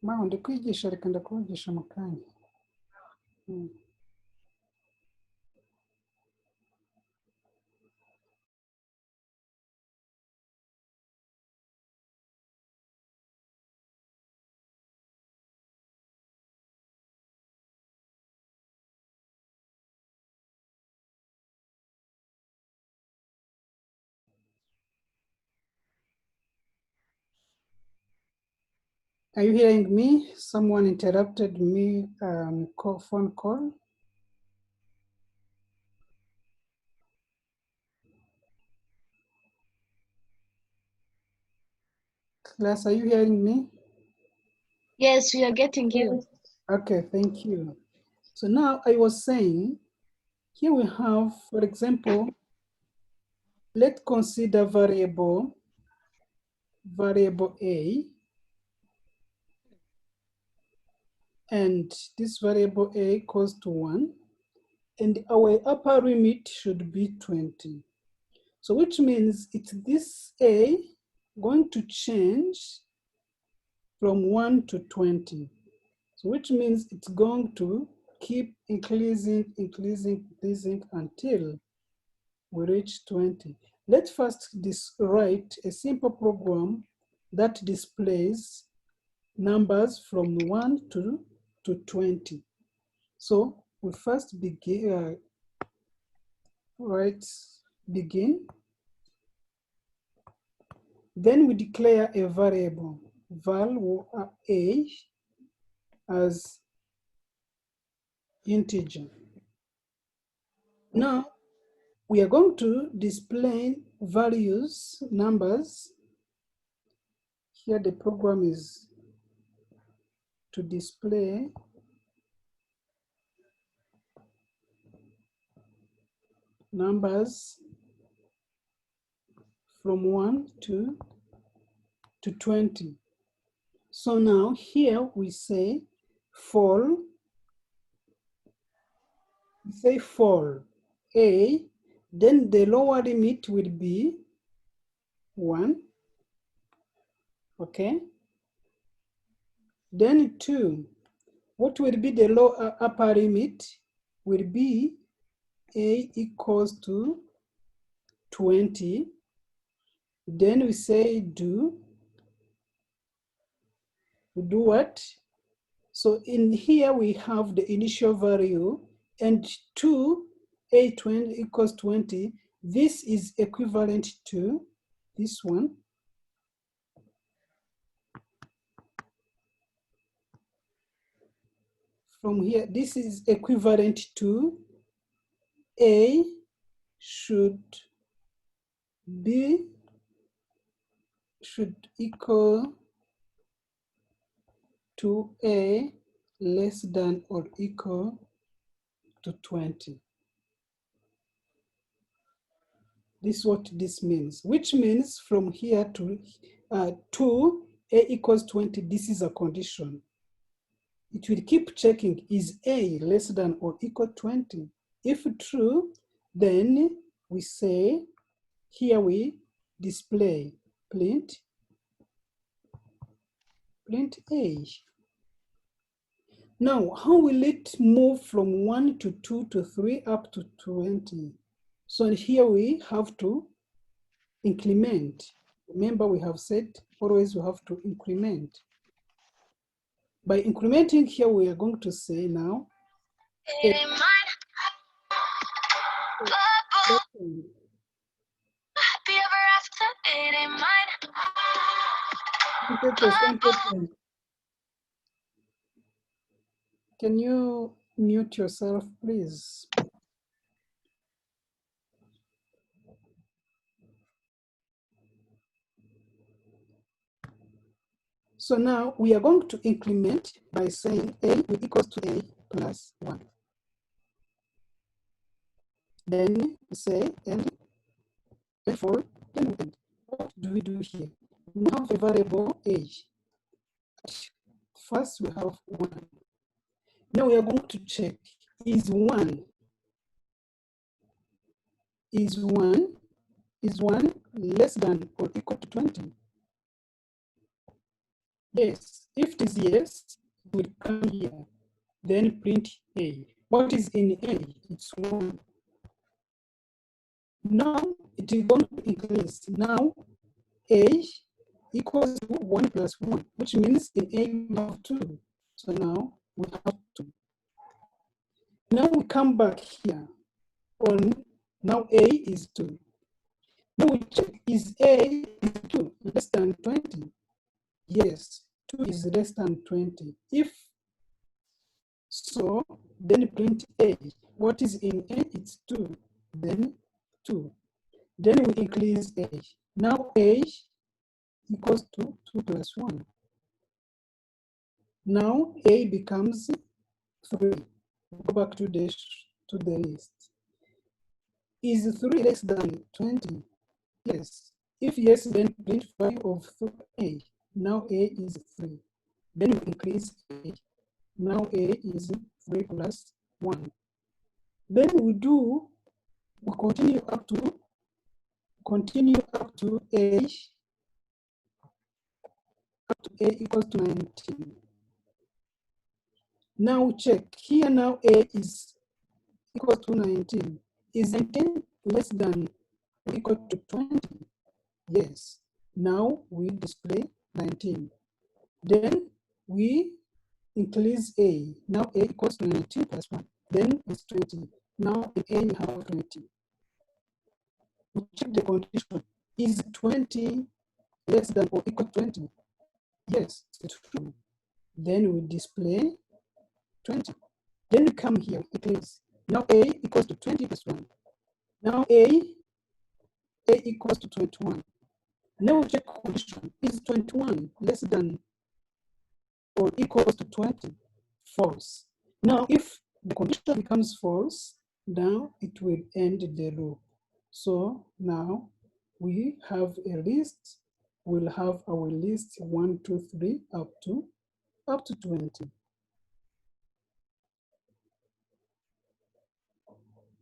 Ma ndi kwigisha reka ndakuvugisha mu kanya. Are you hearing me? Someone interrupted me, phone call. Class, are you hearing me? Yes, we are getting you. Okay, thank you. So now I was saying, here we have, for example, let's consider variable A, and this variable A equals to 1, and our upper limit should be 20. So which means it's this A going to change from 1 to 20. So which means it's going to keep increasing until we reach 20. Let's first write a simple program that displays numbers from 1 to 20. So we first begin, begin. Then we declare a variable, val A, as integer. Now, we are going to display values, numbers. Here the program is to display numbers from 1 to 20. So now here we say for A, then the lower limit will be 1, okay? Then 2, what will be the upper limit will be A equals to 20. Then we say do what? So in here we have the initial value and 2, A20 equals 20. This is equivalent to this one. From here, this is equivalent to A should equal to A less than or equal to 20. This is what this means, which means from here to A equals 20, this is a condition. It will keep checking, is A less than or equal to 20? If true, then we say, here we display print A. Now, how will it move from 1 to 2 to 3 up to 20? So here we have to increment. Remember, we have said always we have to increment. By incrementing here, we are going to say now, it ain't mine. Happy ever after, it ain't mine. Can you mute yourself, please? So now we are going to increment by saying A will equals to A plus 1. Then we say and therefore, then we end. What do we do here? We have a variable age. First we have 1. Now we are going to check, is 1 less than or equal to 20? Yes. If it is yes, it will come here. Then print A. What is in A? It's 1. Now it is going to increase. Now A equals to 1 plus 1, which means in A we have 2. So now we have 2. Now we come back here. Now A is 2. Now we check, is A is 2 less than 20? Yes, 2 is less than 20. If so, then print A. What is in A? It's 2. Then 2. Then we increase A. Now A equals to 2 plus 1. Now A becomes 3. Go back to the list. Is 3 less than 20? Yes. If yes, then print value of A. Now A is 3. Then we increase A. Now A is 3 plus 1. Then we continue up to A equals to 19. Now check, here now A is equal to 19. Is 19 less than or equal to 20? Yes. Now we display 19. Then we increase A. Now A equals to 19 plus 1. Then it's 20. Now in A we have 20. We check the condition. Is 20 less than or equal to 20? Yes, it's true. Then we display 20. Then we come here, increase. Now A equals to 20 plus 1. Now A equals to 21. Now we check condition. Is 21 less than or equals to 20? False. Now if the condition becomes false, now it will end the loop. So now we have a list. We'll have our list 1, 2, 3 up to 20.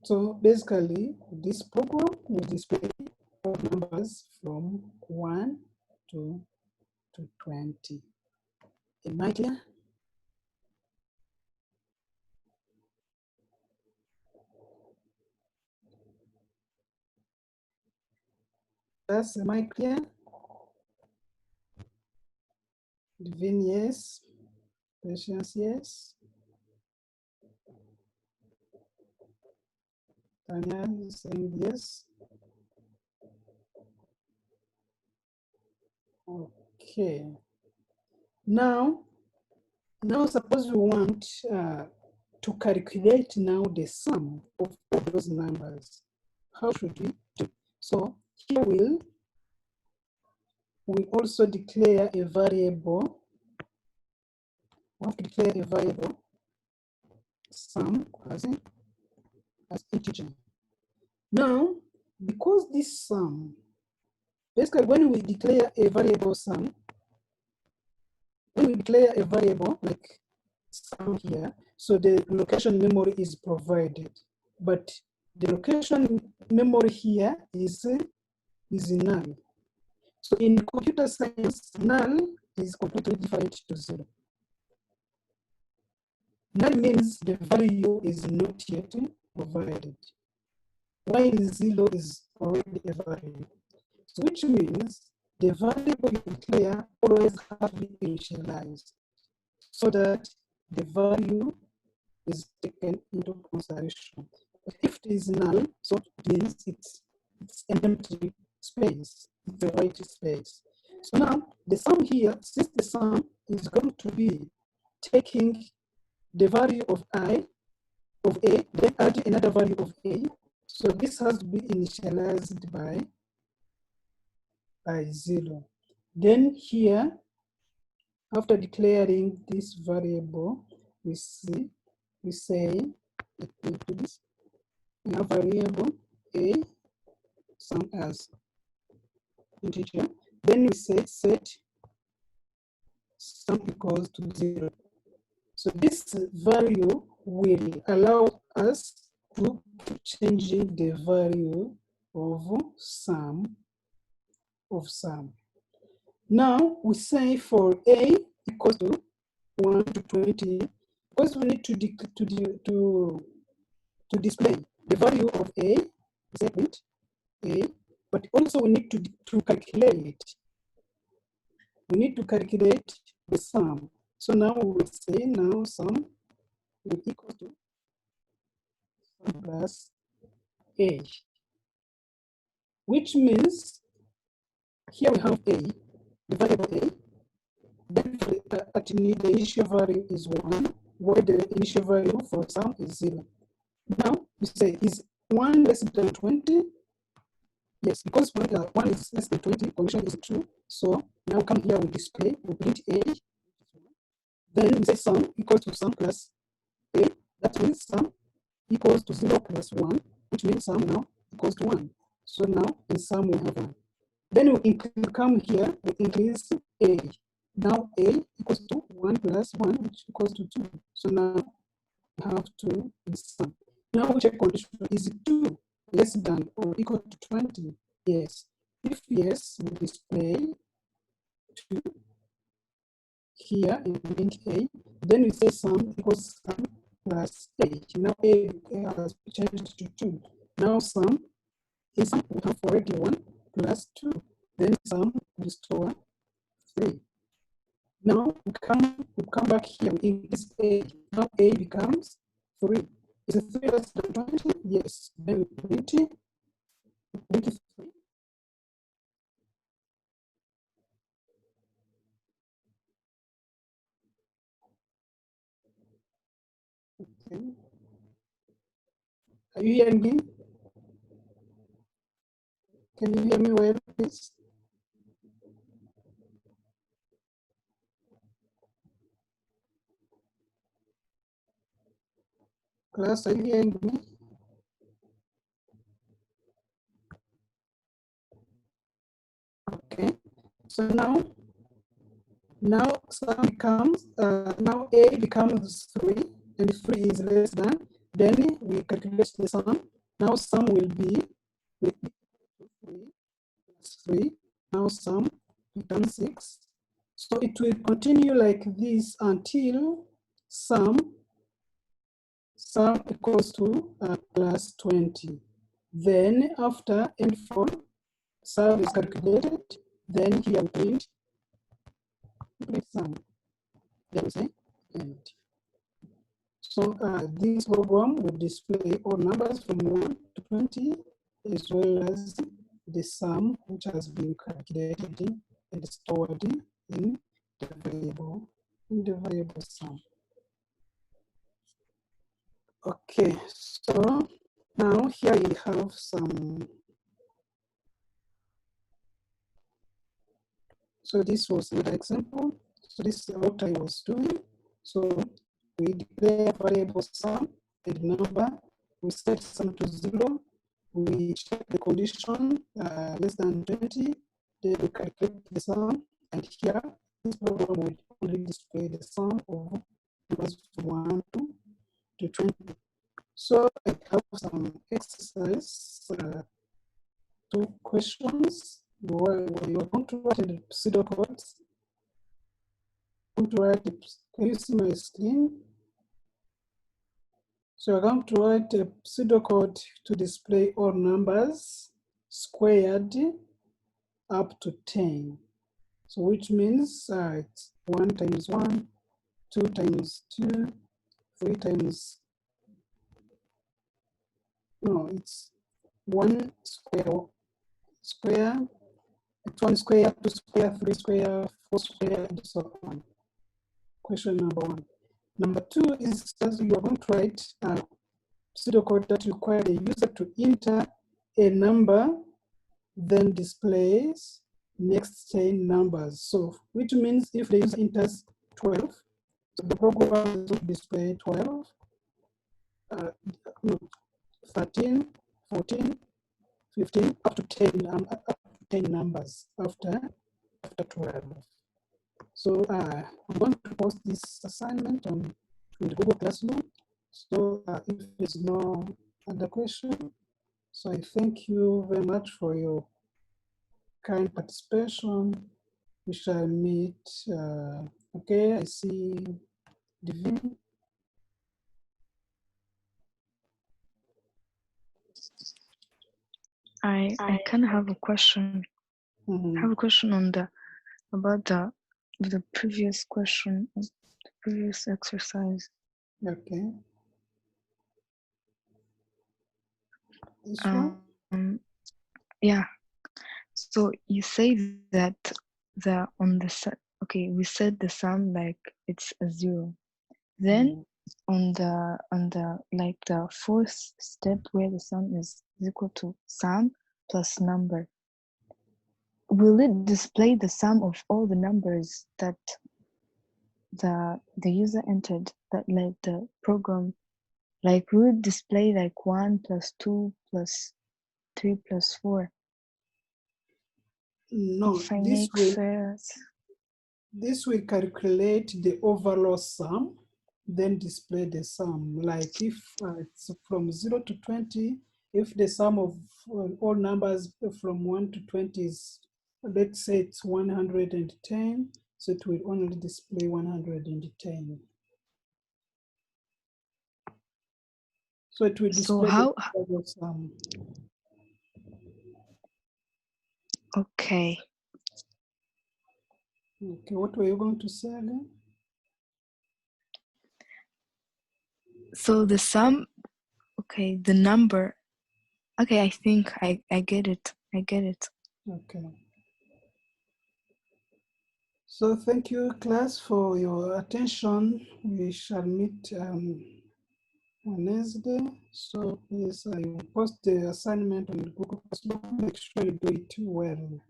So basically, this program will display all numbers from 1 to 20. Am I clear? Class, am I clear? Divine, yes. Patience, yes. Tanya is saying yes. Okay. Now suppose we want to calculate now the sum of all those numbers. How should we do? So here we also declare a variable. We have to declare a variable sum as integer. Now, because this sum, basically when we declare a variable sum, when we declare a variable like sum here, so the location memory is provided, but the location memory here is null. So in computer science, null is completely different to zero. Null means the value is not yet provided, while zero is already a value. So which means the variable you declare always have to be initialized so that the value is taken into consideration. But if it is null, so it means it's an empty space, it's a void space. So now the sum here, since the sum is going to be taking the value of a, then add another value of a. So this has to be initialized by 0. Then here, after declaring this variable, we say equal to this now variable a sum as integer. Then we say set sum equals to 0. So this value will allow us to keep changing the value of sum. Now we say for a equals to 1 to 20, because we need to display the value of a segment a, but also we need to calculate. We need to calculate the sum. So now we will say now sum will equal to sum plus a, which means here we have a, the variable a. Then the initial value is 1, where the initial value for sum is 0. Now we say is 1 less than 20? Yes, because 1 is less than 20, condition is true. So now come here, we display, we print a. Then we say sum equals to sum plus a. That means sum equals to 0 plus 1, which means sum now equals to 1. So now in sum we have 1. Then we come here, we increase a. Now a equals to 1 plus 1, which equals to 2. So now we have 2 in sum. Now we check condition, is it 2 less than or equal to 20? Yes. If yes, we display 2 here in int a. Then we say sum equals sum plus a. Now a has changed to 2. Now sum, in sum we have already 1 plus 2. Then sum restore 3. Now we come back here, we increase a. Now a becomes 3. Is it 3 less than 20? Yes. Then we print 3. Okay. Are you hearing me? Can you hear me well, please? Class, are you hearing me? Okay. So now sum becomes now a becomes 3, and 3 is less than. Then we calculate the sum. Now sum will be 3 plus 3. Now sum becomes 6. So it will continue like this until sum equals to plus 20. Then after N4, sum is calculated, then here we print sum. Then we say end. So this program will display all numbers from 1 to 20, as well as the sum which has been calculated and stored in the variable sum. Okay, so now here you have some. So this was another example. So this is what I was doing. So we declare variable sum and number. We set sum to 0. We check the condition less than 20. Then we calculate the sum. And here, this program will only display the sum of numbers from 1 to 20. So I have some exercise, 2 questions where you are going to write the pseudocodes. Can you see my screen? So we're going to write a pseudocode to display all numbers squared up to 10. So which means it's 1 times 1, 2 times 2, 3 times, no, it's 1 square, it's 1 square, 2 square, 3 square, 4 square, and so on. Question number 1. Number 2 is as you are going to write a pseudocode that requires the user to enter a number, then displays next 10 numbers. So, which means if the user enters 12, so the program will display 12, no, 13, 14, 15, up to 10 numbers after 12. So I'm going to post this assignment on the Google Classroom. So if there's no other question, so I thank you very much for your kind participation. We shall meet. Okay, I see Divine. I kind of have a question. I have a question on about the previous question, the previous exercise. Okay. This one? Yeah. So you say that okay, we set the sum like it's a 0. Then on the like the fourth step where the sum is equal to sum plus number, will it display the sum of all the numbers that the user entered, that like the program, like will it display like 1 plus 2 plus 3 plus 4? No, if I make sense. This will calculate the overall sum, then display the sum. Like if it's from 0 to 20, if the sum of all numbers from 1 to 20 is, let's say it's 110, so it will only display 110. So it will display the overall sum. Okay. Okay, what were you going to say again? So the sum, okay, the number. Okay, I think I get it. I get it. Okay. So thank you, class, for your attention. We shall meet on Wednesday. So please, I will post the assignment on Google Classroom. Make sure you do it well.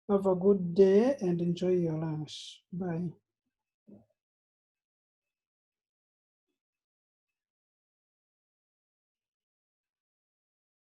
Have a good day and enjoy your lunch. Bye.